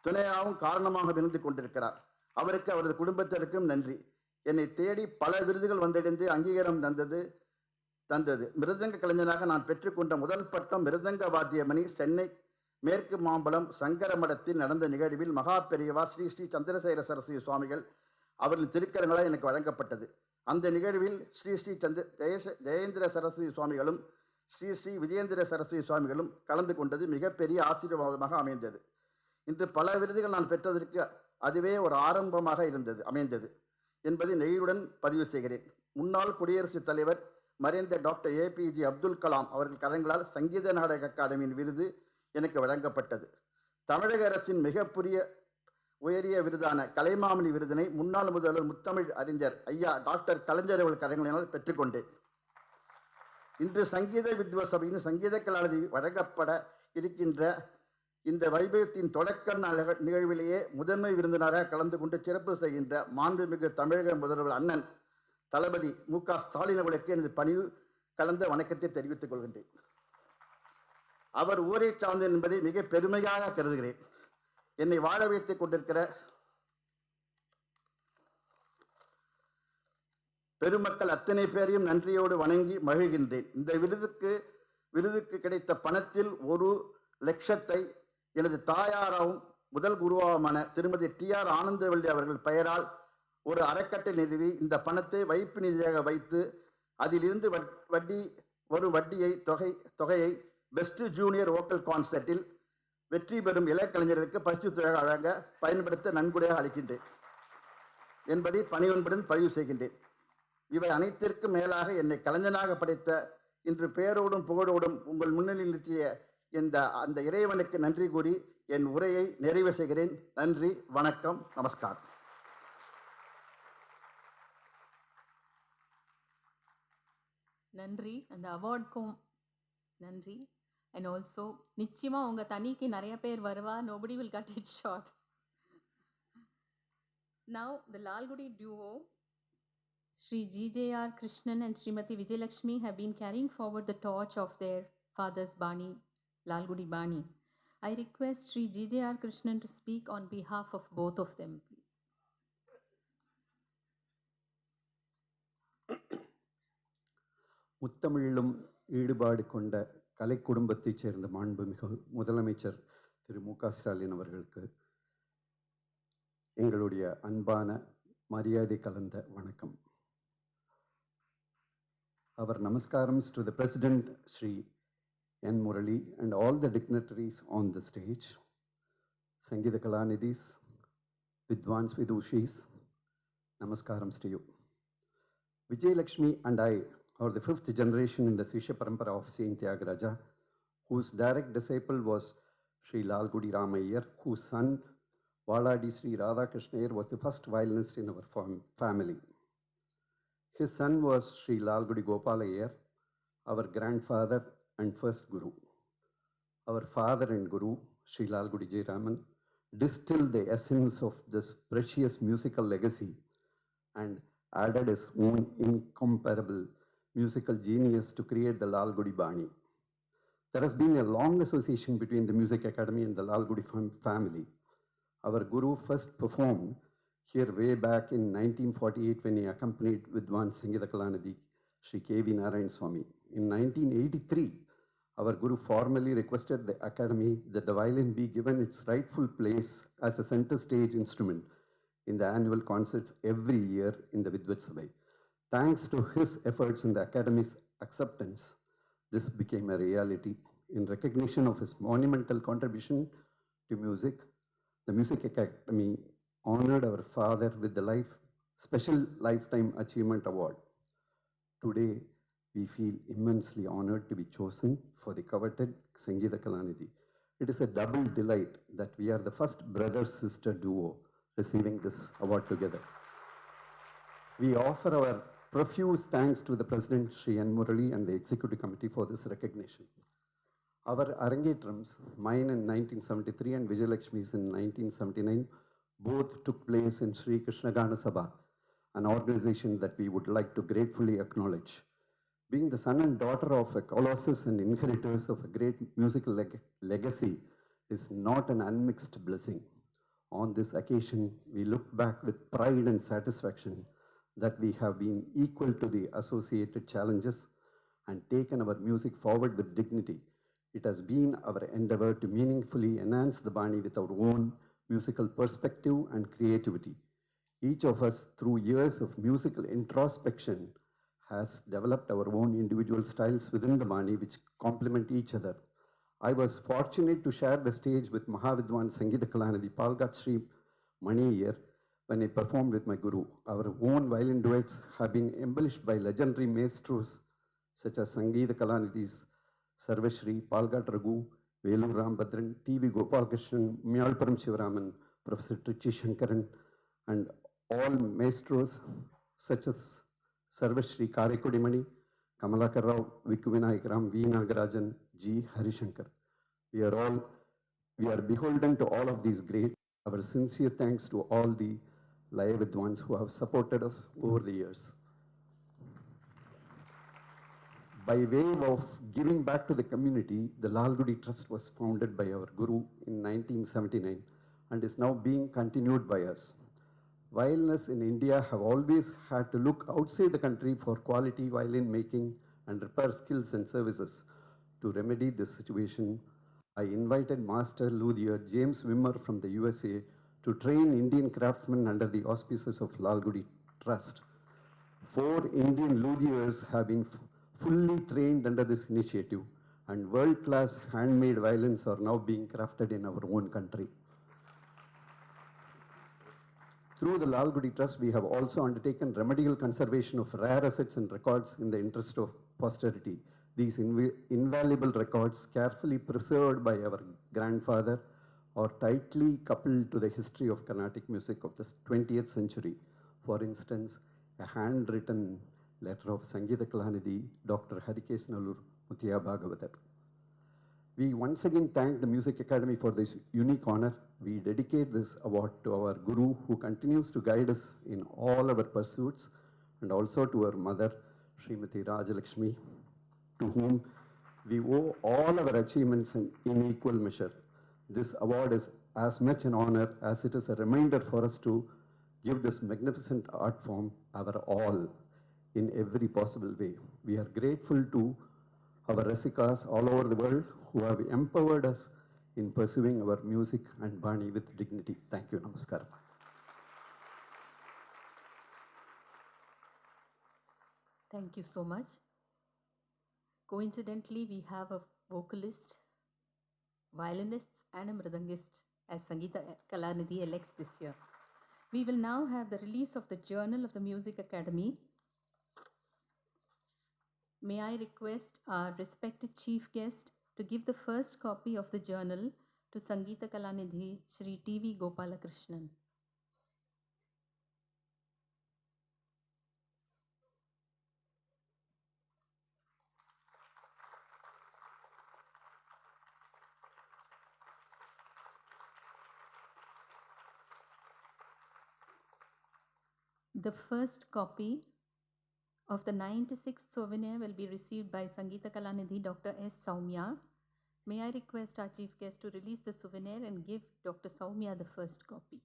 S8: துணையாகவும் காரணமாக இருந்து கொண்டிருக்கிறார். அவருக்கு அவரது குடும்பத்திற்கும் நன்றி. என்னை தேடி பல விருதுகள் வந்தடைந்து அங்கீகாரம் தந்தது. மிருதங்க கலைஞனாக நான் பெற்றுக்கொண்ட முதல் பட்டம் மிருதங்க வாத்தியமணி சென்னை மேற்கு மாம்பலம் சங்கர மடத்தில் நடந்த நிகழ்வில் மகா பெரியவா ஸ்ரீ ஸ்ரீ சந்திரசேகர சரஸ்வதி சுவாமிகள் அவர்களின் திருக்கரங்களால் எனக்கு வழங்கப்பட்டது. அந்த நிகழ்வில் ஸ்ரீ ஸ்ரீ ஜெயேந்திர சரஸ்வதி சுவாமிகளும் ஸ்ரீ ஸ்ரீ விஜயேந்திர சரஸ்வதி சுவாமிகளும் கலந்து கொண்டது மிகப்பெரிய ஆசீர்வாதமாக அமைந்தது. இன்று பல விருதுகள் நான் பெற்றதற்கு அதுவே ஒரு ஆரம்பமாக அமைந்தது என்பதை நெகிழ்வுடன் பதிவு செய்கிறேன். முன்னாள் குடியரசுத் தலைவர் மறைந்த டாக்டர் APJ அப்துல் கலாம் அவர்கள் கரங்களால் சங்கீத நாடக அகாடமியின் விருது எனக்கு வழங்கப்பட்டது. தமிழக அரசின் உயரிய விருதான கலைமாமணி விருதினை முன்னாள் முதல்வர் முத்தமிழ் அறிஞர் ஐயா டாக்டர் கலைஞர் அவர்கள் கரங்களினால் பெற்றுக்கொண்டேன். இன்று சங்கீத வித்வசபையின் சங்கீத கலாநிதி வழங்கப்பட இருக்கின்ற இந்த வைபவத்தின் தொடக்க நிகழ்விலேயே முதன்மை விருந்தினராக கலந்து கொண்டு சிறப்பு செய்கின்ற மாண்புமிகு தமிழக முதல்வர் அண்ணன் தளபதி MK ஸ்டாலின் அவர்களுக்கு எனது பணிவு கலந்த வணக்கத்தை தெரிவித்துக் கொள்கின்றேன். அவர் ஊரை சார்ந்தேன் என்பதை மிக பெருமையாக கருதுகிறேன். என்னை வாழ வைத்துக் கொண்டிருக்கிற பெருமக்கள் அத்தனை பேரையும் நன்றியோடு வணங்கி மகிழ்கின்றேன். இந்த விருதுக்கு கிடைத்த பணத்தில் 1 லட்சத்தை எனது தாயாராகவும் முதல் குருவான திருமதி TR ஆனந்தவல்லி அவர்கள் பெயரால் ஒரு அறக்கட்டளை நிறுவி இந்த பணத்தை வைப்பு நிதியாக வைத்து அதிலிருந்து வட்டியை தொகையை பெஸ்ட் ஜூனியர் வோக்கல் கான்சர்ட்டில் வெற்றி பெறும் இளைஞர்களுக்கு பரிசு தொகை வழங்க பயன்படுத்த நன்கொடையாக அளிக்கின்றேன் என்பதை பணிவன்புடன் பதிவு செய்கின்றேன். இவை அனைத்திற்கும் மேலாக என்னை கலைஞனாக படைத்த இன்று பேரோடும் புகழோடும் உங்கள் முன்னிலையில் நிறுத்திய அந்த இறைவனுக்கு நன்றி கூறி என் உரையை நிறைவு செய்கிறேன். நன்றி, வணக்கம், நமஸ்காரம்.
S3: நன்றி. அந்த அவார்டுக்கும் நன்றி. அண்ட் ஆல்சோ நிச்சயமா உங்க தனிக்கு நிறைய பேர் வருவா. Nobody will cut it short. Now the Lalgudi duo, Sri GJR Krishnan and Srimati Vijayalakshmi, have been carrying forward the torch of their father's Bani, Lalgudi Bani. I request Sri GJR Krishnan to speak on behalf of both of them, please.
S9: முத்தமிழிலும் ஈடுபாடு கொண்ட கலை குடும்பத்தைச் சேர்ந்த மாண்புமிகு முதலமைச்சர் திரு மு க ஸ்டாலின் அவர்களுக்கு எங்களுடைய அன்பான மரியாதை கலந்த வணக்கம். Our namaskars to the President Sri N. Murali and all the dignitaries on the stage, Sangeeta Kalanidhis, Vidwans Vidushis, namaskarams to you. Vijayalakshmi and I are the fifth generation in the Sishya Parampara of Saint Tyagaraja, whose direct disciple was Sri Lalgudi Ramayar, whose son Valadi Sri Radhakrishna was the first violinist in our family. His son was Sri Lalgudi Gopalayar, our grandfather and first Guru. Our father and Guru, Sri Lalgudi Jayaraman, distilled the essence of this precious musical legacy and added his own incomparable musical genius to create the Lalgudi Bani. There has been a long association between the Music Academy and the Lalgudi family. Our Guru first performed here way back in 1948 when he accompanied Vidwan Sangeeta Kalanidhi, Sri K.V. Narayan Swami. In 1983, our Guru formally requested the Academy that the violin be given its rightful place as a center stage instrument in the annual concerts every year in the Vidvat Sabha. Thanks to his efforts and the Academy's acceptance, this became a reality. In recognition of his monumental contribution to music, the Music Academy honored our father with the Special Lifetime Achievement Award. Today, we feel immensely honored to be chosen for the coveted Sangeeta Kalanidhi. It is a double delight that we are the first brother-sister duo receiving this award together. We offer our profuse thanks to the President Sri N. Murali and the Executive Committee for this recognition. Our Arangetrams, mine in 1973 and Vijayalakshmi's in 1979, both took place in Sri Krishna Gana Sabha, an organization that we would like to gratefully acknowledge. Being the son and daughter of a colossus and inheritors of a great musical legacy is not an unmixed blessing. On this occasion, we look back with pride and satisfaction that we have been equal to the associated challenges and taken our music forward with dignity. It has been our endeavor to meaningfully enhance the Bani with our own musical perspective and creativity. Each of us, through years of musical introspection, has developed our own individual styles within the Bani which complement each other. I was fortunate to share the stage with Mahavidwan Sangeeta Kalanidhi Palgat Sri Mani here when I performed with my Guru. Our own violin duets have been embellished by legendary maestros such as Sangeeta Kalanidhi's Sarvashri, Palgat Raghu, Velu Rambhadran, T.V. Gopalkrishnan, Myalparam Shivaraman, Professor Trichy Shankaran, and all maestros such as Sarvashri Karekudimani, Kamalakar Rao, Vikku Vinayakaram, V. Nagarajan, G. Harishankar. We are beholden to all of these great. Our sincere thanks to all the Laya Vidwans who have supported us over the years. By way of giving back to the community, the Lalgudi Trust was founded by our Guru in 1979 and is now being continued by us. Violinists in India have always had to look outside the country for quality violin making and repair skills and services. To remedy this situation, I invited Master luthier James Wimmer from the USA to train Indian craftsmen under the auspices of Lalgudi Trust. 4 Indian luthiers have been fully trained under this initiative, and world-class handmade violins are now being crafted in our own country. Through the Lalgudi Trust, we have also undertaken remedial conservation of rare assets and records in the interest of posterity. These invaluable records, carefully preserved by our grandfather, are tightly coupled to the history of Carnatic music of the 20th century. For instance, a handwritten letter of Sangeeta Kalanidhi, Dr. Harikesh Nallur Muthiya Bhagavatar. We once again thank the Music Academy for this unique honor. We dedicate this award to our Guru, who continues to guide us in all our pursuits, and also to our mother, Srimati Rajalakshmi, to whom we owe all our achievements in equal measure. This award is as much an honor as it is a reminder for us to give this magnificent art form our all in every possible way. We are grateful to our Rasikas all over the world who have empowered us in pursuing our music and Bani with dignity. Thank you. Namaskar.
S3: Thank you so much. Coincidentally, we have a vocalist, violinists, and a mridangist as Sangeeta Kalanidhi elects this year. We will now have the release of the Journal of the Music Academy. May I request our respected chief guest to give the first copy of the journal to Sangeeta Kalanidhi, Shri T.V. Gopalakrishnan. The first copy of the 96th souvenir will be received by Sangeeta Kalanidhi, Dr. S. Soumya. May I request our chief guest to release the souvenir and give Dr. Soumya the first copy.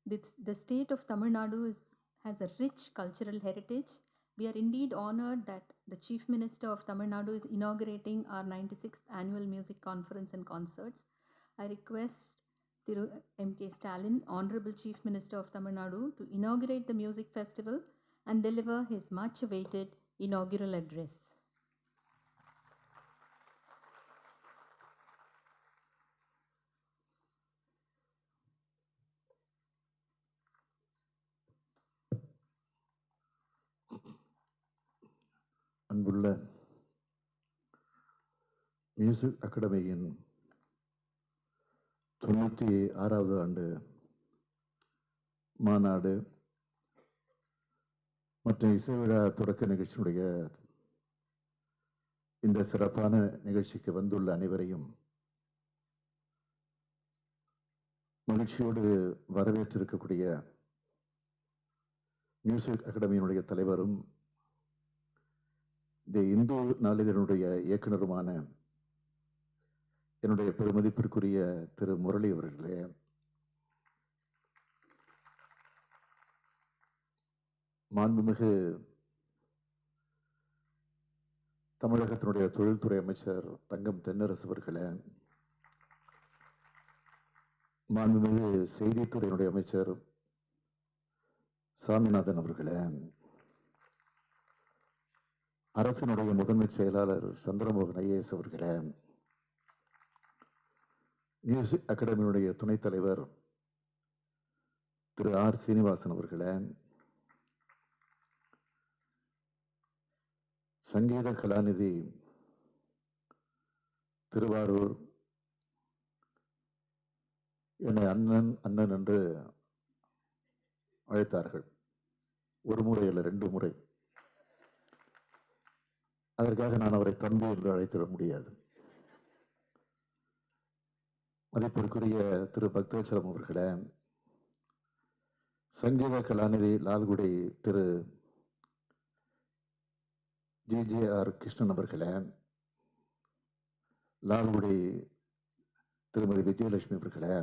S3: The state of Tamil Nadu has a rich cultural heritage. We are indeed honored that the Chief Minister of Tamil Nadu is inaugurating our 96th Annual Music Conference and Concerts. I request Thiru M.K. Stalin, Honorable Chief Minister of Tamil Nadu, to inaugurate the music festival and deliver his much-awaited inaugural address.
S4: அன்புள்ள music அகாடமியின் 96வது ஆண்டு மாநாடு மற்றும் இசை விழா தொடக்க நிகழ்ச்சியுடைய இந்த சிறப்பான நிகழ்ச்சிக்கு வந்துள்ள அனைவரையும் மகிழ்ச்சியோடு வரவேற்றிருக்கக்கூடிய மியூசிக் அகாடமியினுடைய தலைவரும் இந்த இந்து நாளிதழுடைய இயக்குனருமான என்னுடைய பெருமதிப்பிற்குரிய திரு முரளி அவர்களே, மாண்புமிகு தமிழகத்தினுடைய தொழில்துறை அமைச்சர் தங்கம் தென்னரசு அவர்களே, மாண்புமிகு செய்தித்துறையினுடைய அமைச்சர் சாமிநாதன் அவர்களே, அரசினுடைய முதன்மை செயலாளர் சந்திரமோகன் ஐஏஎஸ் அவர்களே, மியூசிக் அகாடமியினுடைய துணைத் தலைவர் திரு ஆர் சீனிவாசன் அவர்களே, சங்கீத கலாநிதி திருவாரூர், என்னை அண்ணன் அண்ணன் என்று அழைத்தார்கள். ஒரு முறை அல்ல, 2 முறை. அதற்காக நான் அவரை தம்பி என்று அழைத்திட முடியாது. மதிப்பிற்குரிய திரு பக்தவச்சலம் அவர்களே, சங்கீத கலாநிதி லால்குடி திரு ஜிஜேஆர் கிருஷ்ணன் அவர்களே, லால்குடி திருமதி விஜயலட்சுமி அவர்களே,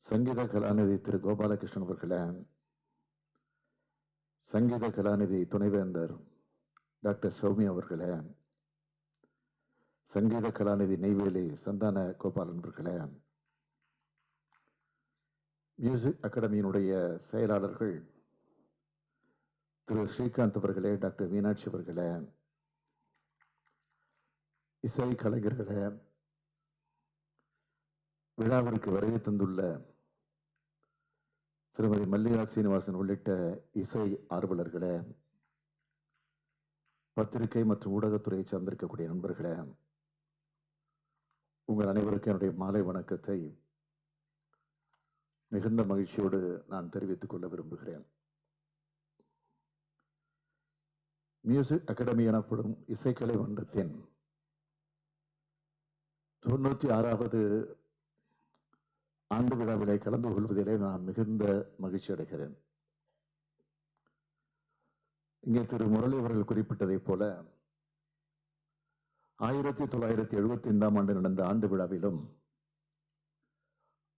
S10: சங்கீத கலாநிதி திரு கோபாலகிருஷ்ணன் அவர்களே, சங்கீத கலாநிதி துணைவேந்தர் டாக்டர் சௌமியா அவர்களே, சங்கீத கலாநிதி நெய்வேலி சந்தான கோபாலன் அவர்களே, மியூசிக் அகாடமியினுடைய செயலாளர்கள் திரு ஸ்ரீகாந்த் அவர்களே, டாக்டர் மீனாட்சி அவர்களே, இசை கலைஞர்களே, விழாவிற்கு வருகை தந்துள்ள திருமதி மல்லிகா சீனிவாசன் உள்ளிட்ட இசை ஆர்வலர்களே, பத்திரிகை மற்றும் ஊடகத்துறையை சார்ந்திருக்கக்கூடிய நண்பர்களே, உங்கள் அனைவருக்கும் என்னுடைய மாலை வணக்கத்தை மிகுந்த மகிழ்ச்சியோடு நான் தெரிவித்துக் கொள்ள விரும்புகிறேன். மியூசிக் அகாடமி எனப்படும் இசைக்கலை மன்றத்தின் 96வது ஆண்டு விழாவிலே கலந்து கொள்வதிலே நான் மிகுந்த மகிழ்ச்சி அடைகிறேன். இங்கே திரு முரளி அவர்கள் குறிப்பிட்டதைப் போல 1975ஆம் ஆண்டு நடந்த ஆண்டு விழாவிலும்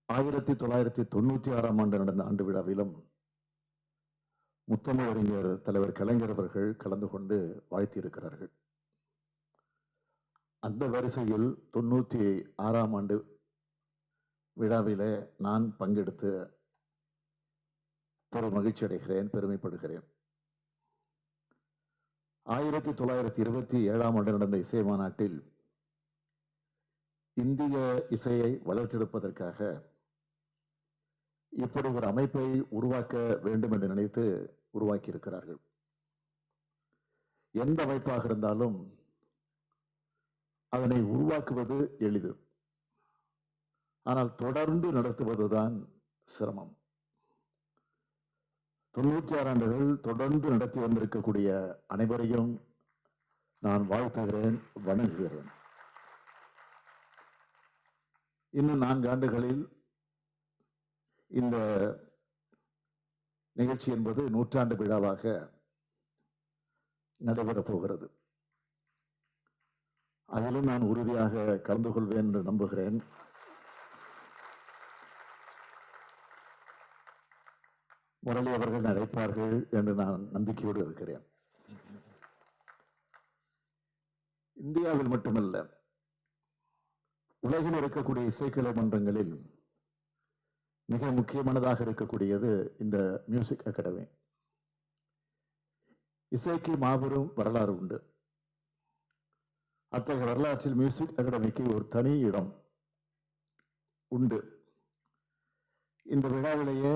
S10: 1996ஆம் ஆண்டு நடந்த ஆண்டு விழாவிலும் முத்தமிழறிஞர் தலைவர் கலைஞர் அவர்கள் கலந்து கொண்டு வாழ்த்தியிருக்கிறார்கள். அந்த வரிசையில் 96ஆம் ஆண்டு விழாவிலே நான் பங்கெடுத்து மகிழ்ச்சி அடைகிறேன், பெருமைப்படுகிறேன். 1927ஆம் ஆண்டு நடந்த இசை மாநாட்டில் இந்திய இசையை வளர்த்தெடுப்பதற்காக இப்படி ஒரு அமைப்பை உருவாக்க வேண்டும் என்று நினைத்து உருவாக்கி இருக்கிறார்கள். எந்த அமைப்பாக இருந்தாலும் அதனை உருவாக்குவது எளிது, ஆனால் தொடர்ந்து நடத்துவதுதான் சிரமம். 96 ஆண்டுகள் தொடர்ந்து நடத்தி வந்திருக்கக்கூடிய அனைவரையும் நான் வாழ்த்துகிறேன், வணங்குகிறேன். இன்னும் 4 ஆண்டுகளில் இந்த நிகழ்ச்சி என்பது 100ஆண்டு விழாவாக நடைபெறப் போகிறது. அதிலும் நான் உறுதியாக கலந்து கொள்வேன் என்று நம்புகிறேன். முரளி அவர்கள் அழைப்பார்கள் என்று நான் நம்பிக்கையோடு இருக்கிறேன். இந்தியாவில் மட்டுமல்ல, உலகில் இருக்கக்கூடிய இசைக்கலை மன்றங்களில் மிக முக்கியமானதாக இருக்கக்கூடியது இந்த மியூசிக் அகாடமி. இசைக்கு மாபெரும் வரலாறு உண்டு. அத்தகைய வரலாற்றில் மியூசிக் அகாடமிக்கு ஒரு தனி இடம் உண்டு. இந்த விழாவிலேயே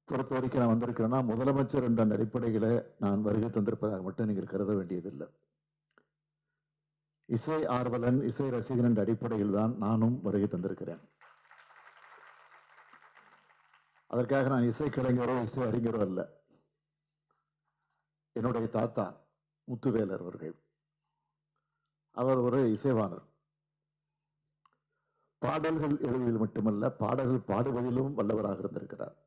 S10: பொறுத்த வரைக்கும் நான் வந்திருக்கிறேன்னா, முதலமைச்சர் என்ற அந்த அடிப்படையில நான் வருகை தந்திருப்பதாக மட்டும் நீங்கள் கருத வேண்டியதில்லை. இசை ஆர்வலன், இசை ரசிகன் என்ற அடிப்படையில் தான் நானும் வருகை தந்திருக்கிறேன். அதற்காக நான் இசை கலைஞரோ இசை அறிஞரோ அல்ல. என்னுடைய தாத்தா முத்துவேலர் அவர்கள், அவர் ஒரு இசைவாணர். பாடல்கள் எழுதுவதில் மட்டுமல்ல, பாடல்கள் பாடுவதிலும் வல்லவராக இருந்திருக்கிறார்.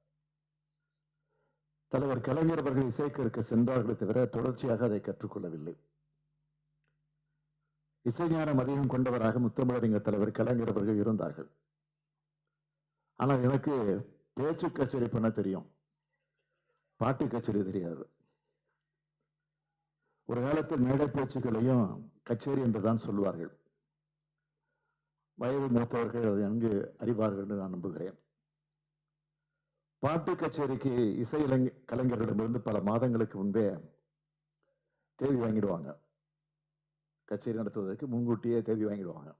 S10: தலைவர் கலைஞர் அவர்கள் இசைக்கு சென்றார்களே தவிர தொடர்ச்சியாக அதை கற்றுக்கொள்ளவில்லை. இசைஞானம் அதிகம் கொண்டவராக முத்தமிழறிஞர் தலைவர் கலைஞர் அவர்கள் இருந்தார்கள். ஆனால் எனக்கு பேச்சு கச்சேரி பண்ண தெரியும், பாட்டு கச்சேரி தெரியாது. ஒரு காலத்தில் மேடை பேச்சுக்களையும் கச்சேரி என்றுதான் சொல்வார்கள். வயது மூத்தவர்கள் அதை நன்கு அறிவார்கள் என்று நான் நம்புகிறேன். பாட்டு கச்சேரிக்கு இசை கலைஞர்களிடமிருந்து பல மாதங்களுக்கு முன்பே தேதி வாங்கிடுவாங்க. கச்சேரி நடத்துவதற்கு முன்கூட்டியே தேதி வாங்கிடுவாங்க.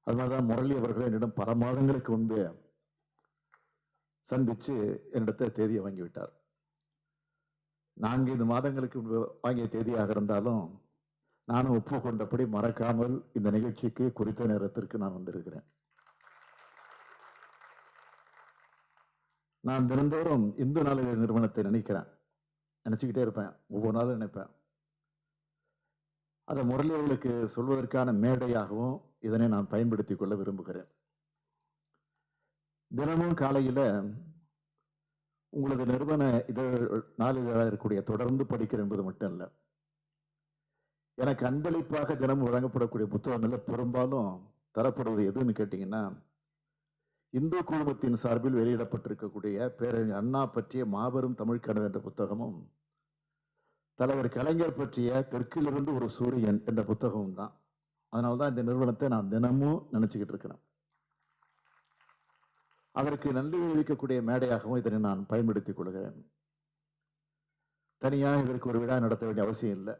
S10: அதனாலதான் முரளி அவர்கள் என்னிடம் பல மாதங்களுக்கு முன்பே சந்திச்சு என்னிடத்தை தேதியை வாங்கிவிட்டார். 4 மாதங்களுக்கு முன்பு வாங்கிய தேதியாக இருந்தாலும் நானும் ஒப்புக்கொண்டபடி மறக்காமல் இந்த நிகழ்ச்சிக்கு குறித்த நேரத்திற்கு நான் வந்திருக்கிறேன். நான் தினந்தோறும் இந்து நாளிதழ் நிறுவனத்தை நினைச்சுக்கிட்டே இருப்பேன். ஒவ்வொரு நாளும் நினைப்பேன். அதை முரளி அவர்களுக்கு சொல்வதற்கான மேடையாகவும் இதனை நான் பயன்படுத்திக் கொள்ள விரும்புகிறேன். தினமும் காலையில உங்களது நிறுவன நாளிதழாக இருக்கக்கூடிய தொடர்ந்து படிக்கிறேன் என்பது மட்டும் இல்ல, எனக்கு அன்பளிப்பாக தினமும் வழங்கப்படக்கூடிய புத்தகங்கள்ல பெரும்பாலும் தரப்படுவது எதுன்னு கேட்டீங்கன்னா, இந்து குழுமத்தின் சார்பில் வெளியிடப்பட்டிருக்கக்கூடிய பேரறிஞர் அண்ணா பற்றிய மாபெரும் தமிழ் கனவு என்ற புத்தகமும், தலைவர் கலைஞர் பற்றிய தெற்கிலிருந்து ஒரு சூரியன் என்ற புத்தகமும் தான். அதனால்தான் இந்த நிறுவனத்தை நான் தினமும் நினைச்சுக்கிட்டு இருக்கிறேன். அதற்கு நன்றி தெரிவிக்கக்கூடிய மேடையாகவும் இதனை நான் பயன்படுத்திக் கொள்கிறேன். தனியாக இதற்கு ஒரு விழா நடத்த வேண்டிய அவசியம் இல்லை.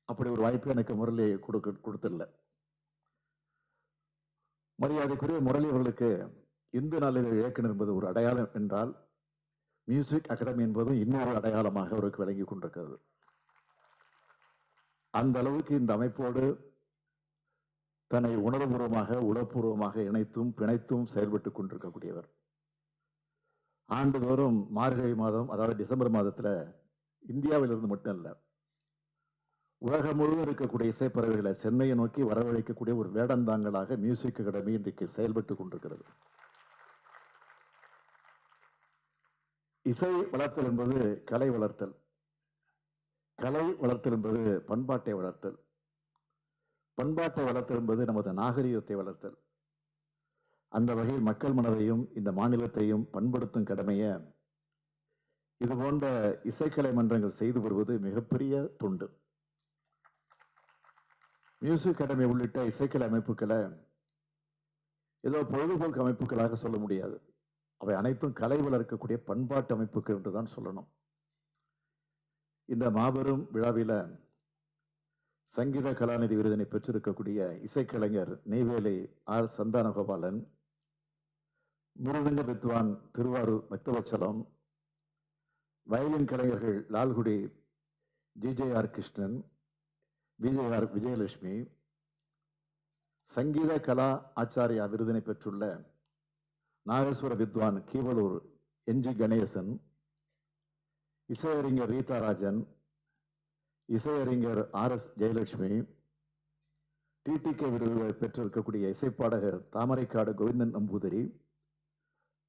S10: அப்படி ஒரு வாய்ப்பு எனக்கு முரளி கொடுத்தில்லை. மரியாதைக்குரிய முரளி அவர்களுக்கு இந்து நாளிதழ் இயக்குனர் என்பது ஒரு அடையாளம் என்றால், மியூசிக் அகாடமி என்பதும் இன்னொரு அடையாளமாக அவருக்கு விளங்கி கொண்டிருக்கிறது. அந்த அளவுக்கு இந்த அமைப்போடு தன்னை உணர்வுபூர்வமாக உளப்பூர்வமாக இணைத்தும் பிணைத்தும் செயல்பட்டுக் கொண்டிருக்கக்கூடியவர். ஆண்டுதோறும் மார்கழி மாதம், அதாவது டிசம்பர் மாதத்துல இந்தியாவிலிருந்து மட்டும் இல்ல, உலகம் முழுவதும் இருக்கக்கூடிய இசைப்பறவைகளை சென்னையை நோக்கி வரவழைக்கக்கூடிய ஒரு வேடந்தாங்களாக மியூசிக் அகாடமி இன்றைக்கு செயல்பட்டுக் கொண்டிருக்கிறது. இசை வளர்த்தல் என்பது கலை வளர்த்தல், கலை வளர்த்தல் என்பது பண்பாட்டை வளர்த்தல், பண்பாட்டை வளர்த்தல் என்பது நமது நாகரிகத்தை வளர்த்தல். அந்த வகையில் மக்கள் மனதையும் இந்த மாநிலத்தையும் பண்படுத்தும் கடமையை இது போன்ற இசைக்கலை மன்றங்கள் செய்து வருவது மிகப்பெரிய தொண்டு. மியூசிக் அகாடமி உள்ளிட்ட இசைக்கலை அமைப்புகளை ஏதோ பொழுதுபோக்கு அமைப்புகளாக சொல்ல முடியாது. அவை அனைத்தும் கலை வளர்க்கக்கூடிய பண்பாட்டு அமைப்புகள் என்றுதான் சொல்லணும். இந்த மாபெரும் விழாவில சங்கீத கலாநிதி விருதினை பெற்றிருக்கக்கூடிய இசைக்கலைஞர் நெய்வேலி ஆர் சந்தானகோபாலன், மிருதங்க வித்வான் திருவாரூர் பக்தவச்சலம், வயலின் கலைஞர்கள் லால்குடி ஜிஜேஆர் கிருஷ்ணன், விஜேஆர் விஜயலட்சுமி, சங்கீத கலா ஆச்சாரியா விருதினை பெற்றுள்ள நாகேஸ்வர வித்வான் கீவலூர் என்ஜி கணேசன், இசையறிஞர் ரீதாராஜன், இசையறிஞர் ஆர்.எஸ். ஜெயலட்சுமி, டிடிகே விருது பெற்றிருக்கக்கூடிய இசைப்பாடகர் தாமரைக்காடு கோவிந்தன் நம்பூதிரி,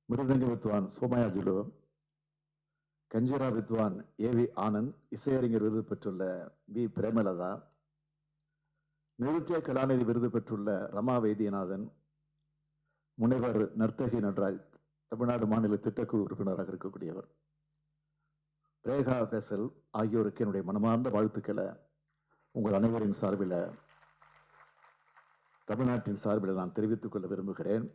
S10: மிருதங்க வித்வான் சோமயாஜுலு, கஞ்சிரா வித்வான் ஏ.வி. ஆனந்த், இசையறிஞர் விருது பெற்றுள்ள வி. பிரேமலதா, நிருத்திய கலாநிதி விருது பெற்றுள்ள ரமா வைத்தியநாதன், முனைவர் நர்த்தகி நடராஜ், தமிழ்நாடு மாநில திட்டக்குழு உறுப்பினராக இருக்கக்கூடியவர், ரேகா பெசல் ஆகியோருக்கு என்னுடைய மனமார்ந்த வாழ்த்துக்களை உங்கள் அனைவரின் சார்பில், தமிழ்நாட்டின் சார்பில் நான் தெரிவித்துக் கொள்ள விரும்புகிறேன்.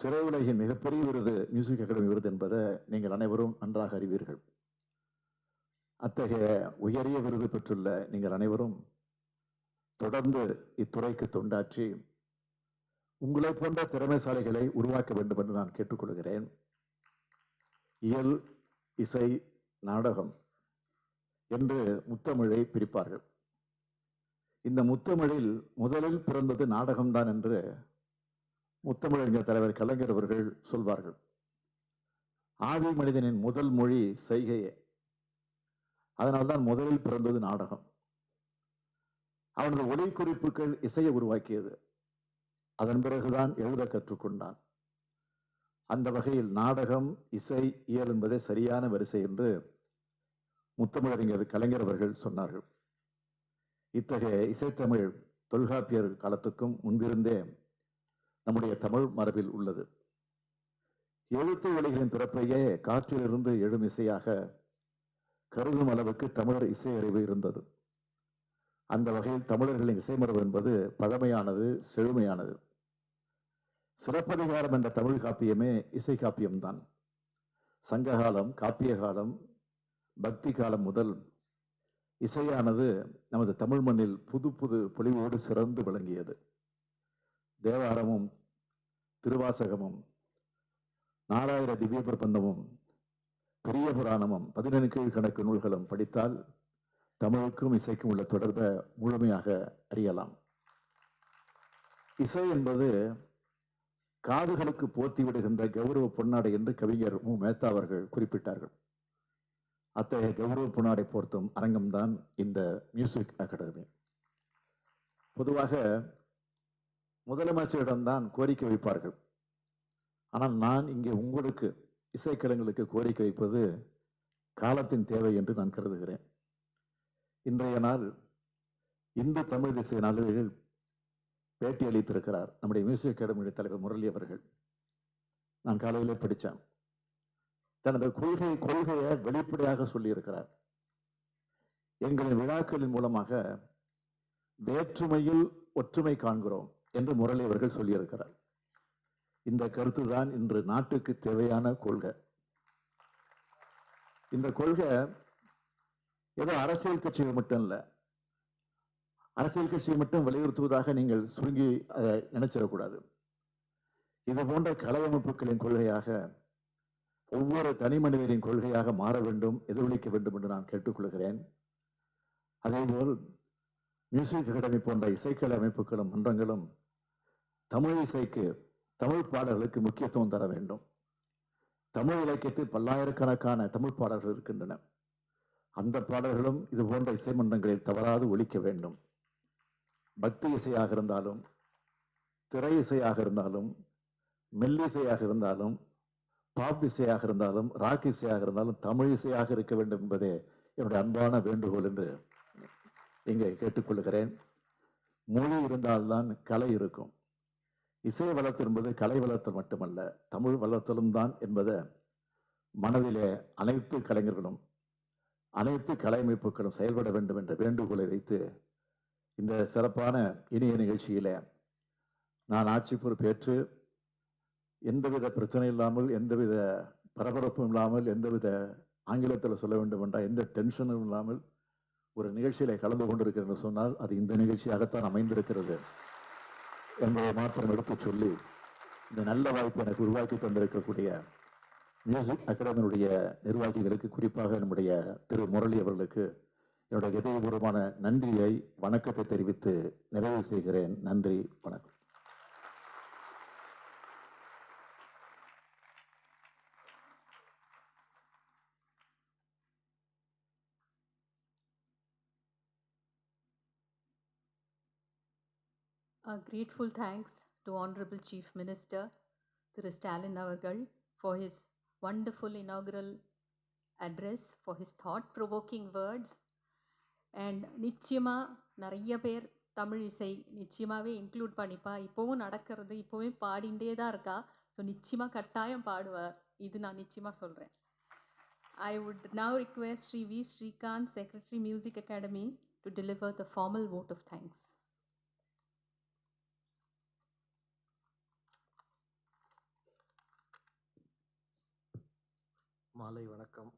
S10: திரையுலகின் மிகப்பெரிய விருது மியூசிக் அகாடமி விருது என்பதை நீங்கள் அனைவரும் நன்றாக அறிவீர்கள். அத்தகைய உயரிய விருது பெற்றுள்ள நீங்கள் அனைவரும் தொடர்ந்து இத்துறைக்கு தொண்டாற்றி உங்களை போன்ற திறமைசாலிகளை உருவாக்க வேண்டும் என்று நான் கேட்டுக்கொள்கிறேன். இயல், இசை, நாடகம் என்று முத்தமிழை பிரிப்பார்கள். இந்த முத்தமிழில் முதலில் பிறந்தது நாடகம்தான் என்று முத்தமிழறிஞர் தலைவர் கலைஞர் அவர்கள் சொல்வார்கள். ஆதி மனிதனின் முதல் மொழி செய்கையே. அதனால்தான் முதலில் பிறந்தது நாடகம். அவனது ஒலி குறிப்புகள் இசையை உருவாக்கியது. அதன் பிறகுதான் எழுத கற்றுக்கொண்டான். அந்த வகையில் நாடகம், இசை, இயல் என்பதே சரியான வரிசை என்று முத்தமிழறிஞர் கலைஞர் அவர்கள் சொன்னார்கள். இத்தகைய இசைத்தமிழ் தொல்காப்பியர் காலத்துக்கும் முன்பிருந்தே நம்முடைய தமிழ் மரபில் உள்ளது. எழுத்து ஒலிகளின் பிறப்பையே காற்றிலிருந்து எழும் இசையாக கருதும் அளவுக்கு தமிழர் இசை அறிவு இருந்தது. அந்த வகையில் தமிழர்களின் இசைமரபு என்பது பழமையானது, செழுமையானது. சிறப்பதிகாரம் என்ற தமிழ் காப்பியமே இசை காப்பியம்தான். சங்ககாலம், காப்பிய காலம், பக்தி காலம் முதல் இசையானது நமது தமிழ் மண்ணில் புது புது பொலிவோடு சிறந்து விளங்கியது. தேவாரமும் திருவாசகமும் 4000 திவ்ய பிரபந்தமும் பெரிய புராணமும் 17 கீழ்கணக்கு நூல்களும் படித்தால் தமிழுக்கும் இசைக்கும் உள்ள தொடர்பை முழுமையாக அறியலாம். இசை என்பது காதுகளுக்கு போத்தி விடுகின்ற கௌரவ பொன்னாடை என்று கவிஞர் மு. மேத்தா அவர்கள் குறிப்பிட்டார்கள். அத்தகைய கௌரவ பொன்னாடை போர்த்தும் அரங்கம்தான் இந்த மியூசிக் அகாடமி. பொதுவாக முதலமைச்சரிடம்தான் கோரிக்கை வைப்பார்கள். ஆனால் நான் இங்கே உங்களுக்கு இசைக்கலைஞர்களுக்கு கோரிக்கை வைப்பது காலத்தின் தேவை என்று நான் கருதுகிறேன். இன்றைய நாள் இந்து தமிழ் இசை நாளிதழில் பேட்டி அளித்திருக்கிறார் நம்முடைய மியூசிக் அகாடமியுடைய தலைவர் முரளி அவர்கள். நான் காலையிலே படித்தேன். தனது கொள்கையை வெளிப்படையாக சொல்லியிருக்கிறார். எங்களின் விழாக்களின் மூலமாக வேற்றுமையில் ஒற்றுமை காண்கிறோம் என்று முரளி அவர்கள் சொல்லியிருக்கிறார். இந்த கருத்து தான் இன்று நாட்டுக்கு தேவையான கொள்கை. இந்த கொள்கை ஏதோ அரசியல் கட்சிகள் மட்டும் இல்லை, அரசியல் கட்சியை மட்டும் வலியுறுத்துவதாக நீங்கள் சுருங்கி அதை நினைச்சிடக்கூடாது. இது போன்ற கலை அமைப்புகளின் கொள்கையாக, ஒவ்வொரு தனி மனிதரின் கொள்கையாக மாற வேண்டும், எதிரொலிக்க வேண்டும் என்று நான் கேட்டுக்கொள்கிறேன். அதேபோல் மியூசிக் அகாடமி போன்ற இசைக்கலை அமைப்புகளும் மன்றங்களும் தமிழ் இசைக்கு, தமிழ் பாடல்களுக்கு முக்கியத்துவம் தர வேண்டும். தமிழ் இலக்கியத்தில் பல்லாயிரக்கணக்கான தமிழ் பாடல்கள் இருக்கின்றன. அந்த பாடல்களும் இது போன்ற இசை மன்றங்களில் தவறாது ஒலிக்க வேண்டும். பக்தி இசையாக இருந்தாலும், திரை இசையாக இருந்தாலும், மெல்லிசையாக இருந்தாலும், பாப் இசையாக இருந்தாலும், ராக் இசையாக இருந்தாலும், தமிழ் இசையாக இருக்க வேண்டும் என்பதே என்னுடைய அன்பான வேண்டுகோள் என்று இங்கே கேட்டுக்கொள்கிறேன். மொழி இருந்தால்தான் கலை இருக்கும். இசை வளர்த்தல் என்பது கலை வளர்த்தல் மட்டுமல்ல, தமிழ் வளர்த்தலும் தான் என்பதை மனதிலே அனைத்து கலைஞர்களும், அனைத்து கலை அமைப்புகளும் செயல்பட வேண்டும் என்ற வேண்டுகோளை வைத்து இந்த சிறப்பான இனிய நிகழ்ச்சியில நான் ஆட்சி பொறுப்பேற்று எந்தவித பிரச்சனை இல்லாமல், எந்தவித பரபரப்பும் இல்லாமல், எந்தவித ஆங்கிலத்தில் சொல்ல வேண்டும் என்ற எந்த டென்ஷனும் இல்லாமல் ஒரு நிகழ்ச்சியில கலந்து கொண்டிருக்கிறேன் என்று சொன்னால் அது இந்த நிகழ்ச்சியாகத்தான் அமைந்திருக்கிறது என்பதை மாத்திரம் எடுத்து சொல்லி, இந்த நல்ல வாய்ப்பு எனக்கு உருவாக்கி தந்திருக்கக்கூடிய மியூசிக் அகாடமியினுடைய நிர்வாகிகளுக்கு, குறிப்பாக நம்முடைய திரு முரளி அவர்களுக்கு என்னுடைய இதயபூர்வமான நன்றியை, வணக்கத்தை தெரிவித்து நிறைவு செய்கிறேன். நன்றி, வணக்கம்.
S3: A grateful thanks to Honorable Chief Minister Thiru Stalin Avargal for his wonderful inaugural address, for his thought-provoking words. And நிச்சயமா நிறைய பேர் தமிழ் இசை நிச்சயமாவே இன்க்ளூட் பண்ணிப்பா. இப்போவும் நடக்கிறது, இப்போவே பாடிண்டே தான் இருக்கா. ஸோ நிச்சயமா கட்டாயம் பாடுவார், இது நான் நிச்சயமா சொல்கிறேன். I would now request Sri V. Srikanth, Secretary Music Academy, to deliver the formal vote of thanks.
S11: Malai Vanakkam.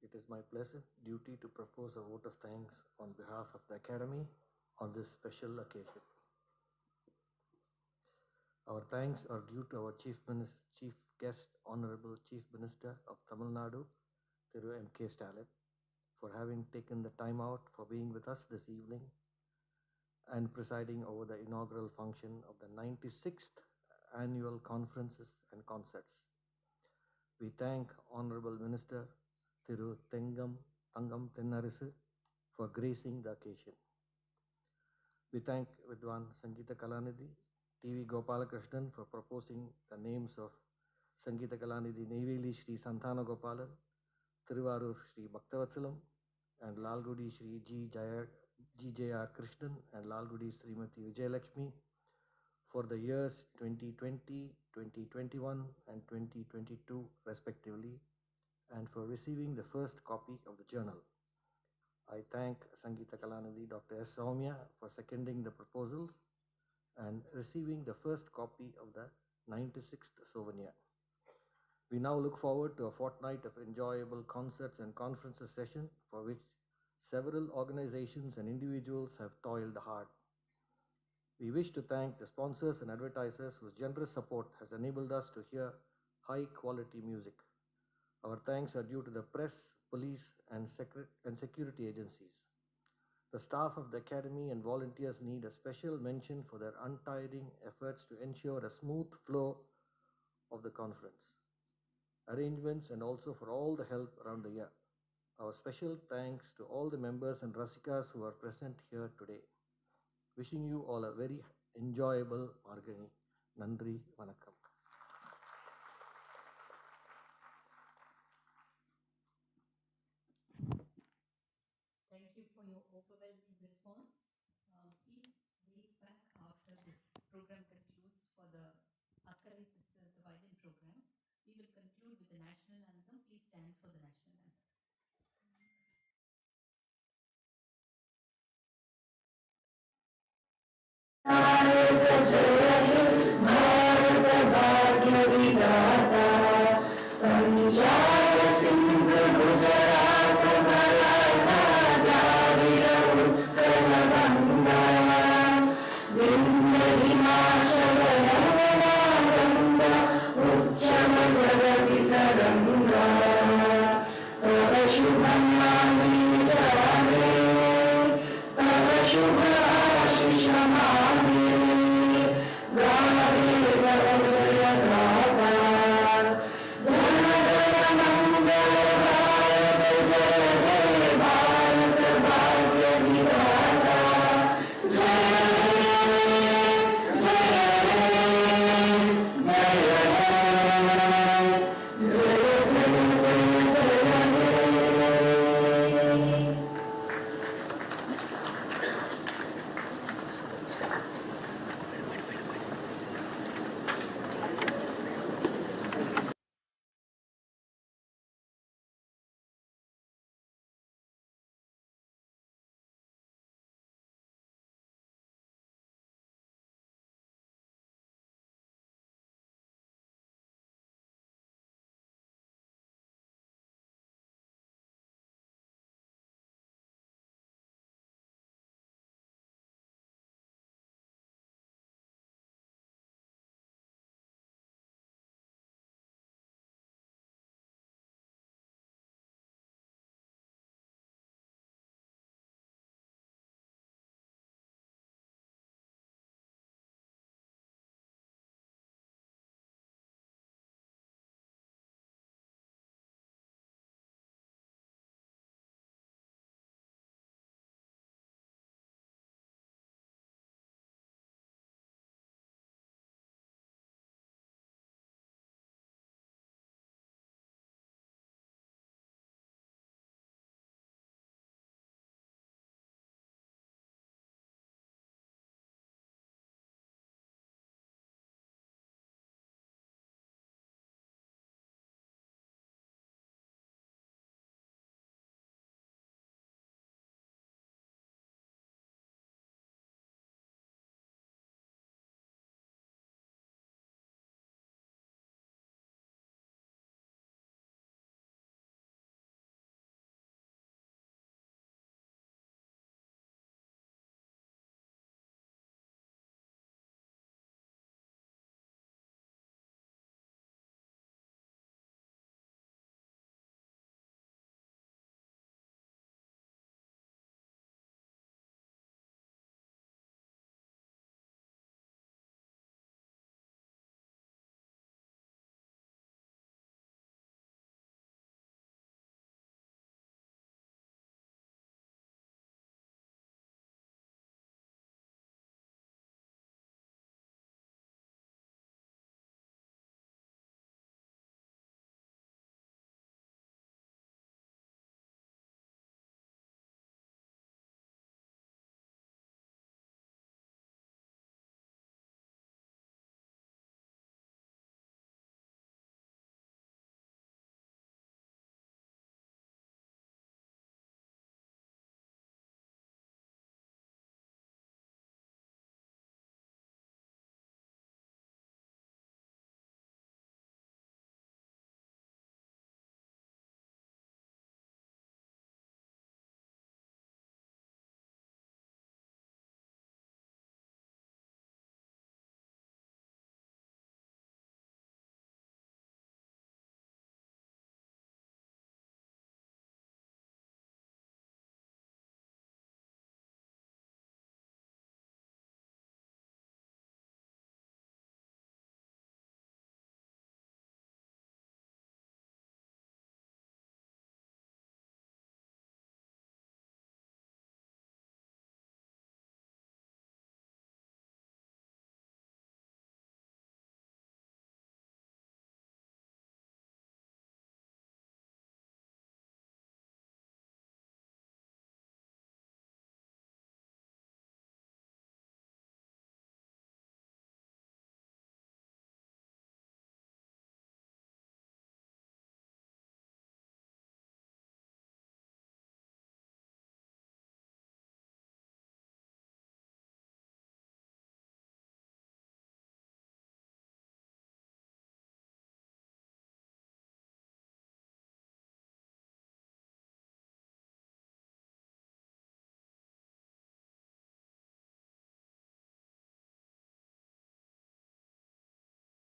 S11: It is my pleasant duty to propose a vote of thanks on behalf of the Academy on this special occasion. Our thanks are due to our Chief Guest, Honorable Chief Minister of Tamil Nadu, Thiru M.K. Stalin, for having taken the time out for being with us this evening and presiding over the inaugural function of the 96th Annual Conferences and Concerts. We thank Honorable Minister Thiru Tangam Tennarisu for gracing the occasion. We thank Vidwan Sangeeta Kalanidhi, T.V. Gopalakrishnan for proposing the names of Sangeeta Kalanidhi Neyveli Shri Santana Gopalan, Thiruvarur Shri Bhaktavatsalam, and Lalgudi Shri G. J.R. Krishnan and Lalgudi Srimati Vijayalakshmi for the years 2020, 2021 and 2022 respectively, and for receiving the first copy of the journal. I thank Sangeeta Kalanidhi Dr. S. Soumya for seconding the proposals and receiving the first copy of the 96th souvenir. We now look forward to a fortnight of enjoyable concerts and conferences session for which several organizations and individuals have toiled hard. We wish to thank the sponsors and advertisers whose generous support has enabled us to hear high-quality music. Our thanks are due to the press, police, and security agencies. The staff of the Academy and volunteers need a special mention for their untiring efforts to ensure a smooth flow of the conference arrangements and also for all the help around the year. Our special thanks to all the members and Rasikas who are present here today. Wishing you all a very enjoyable Margani. Nandri, Vanakkam.
S3: Thank you for your overwhelming response. Please wait back after. after this program concludes for the Akkare Sisters, the violin program, we will conclude with the national anthem. Please stand for the national anthem.
S2: Jai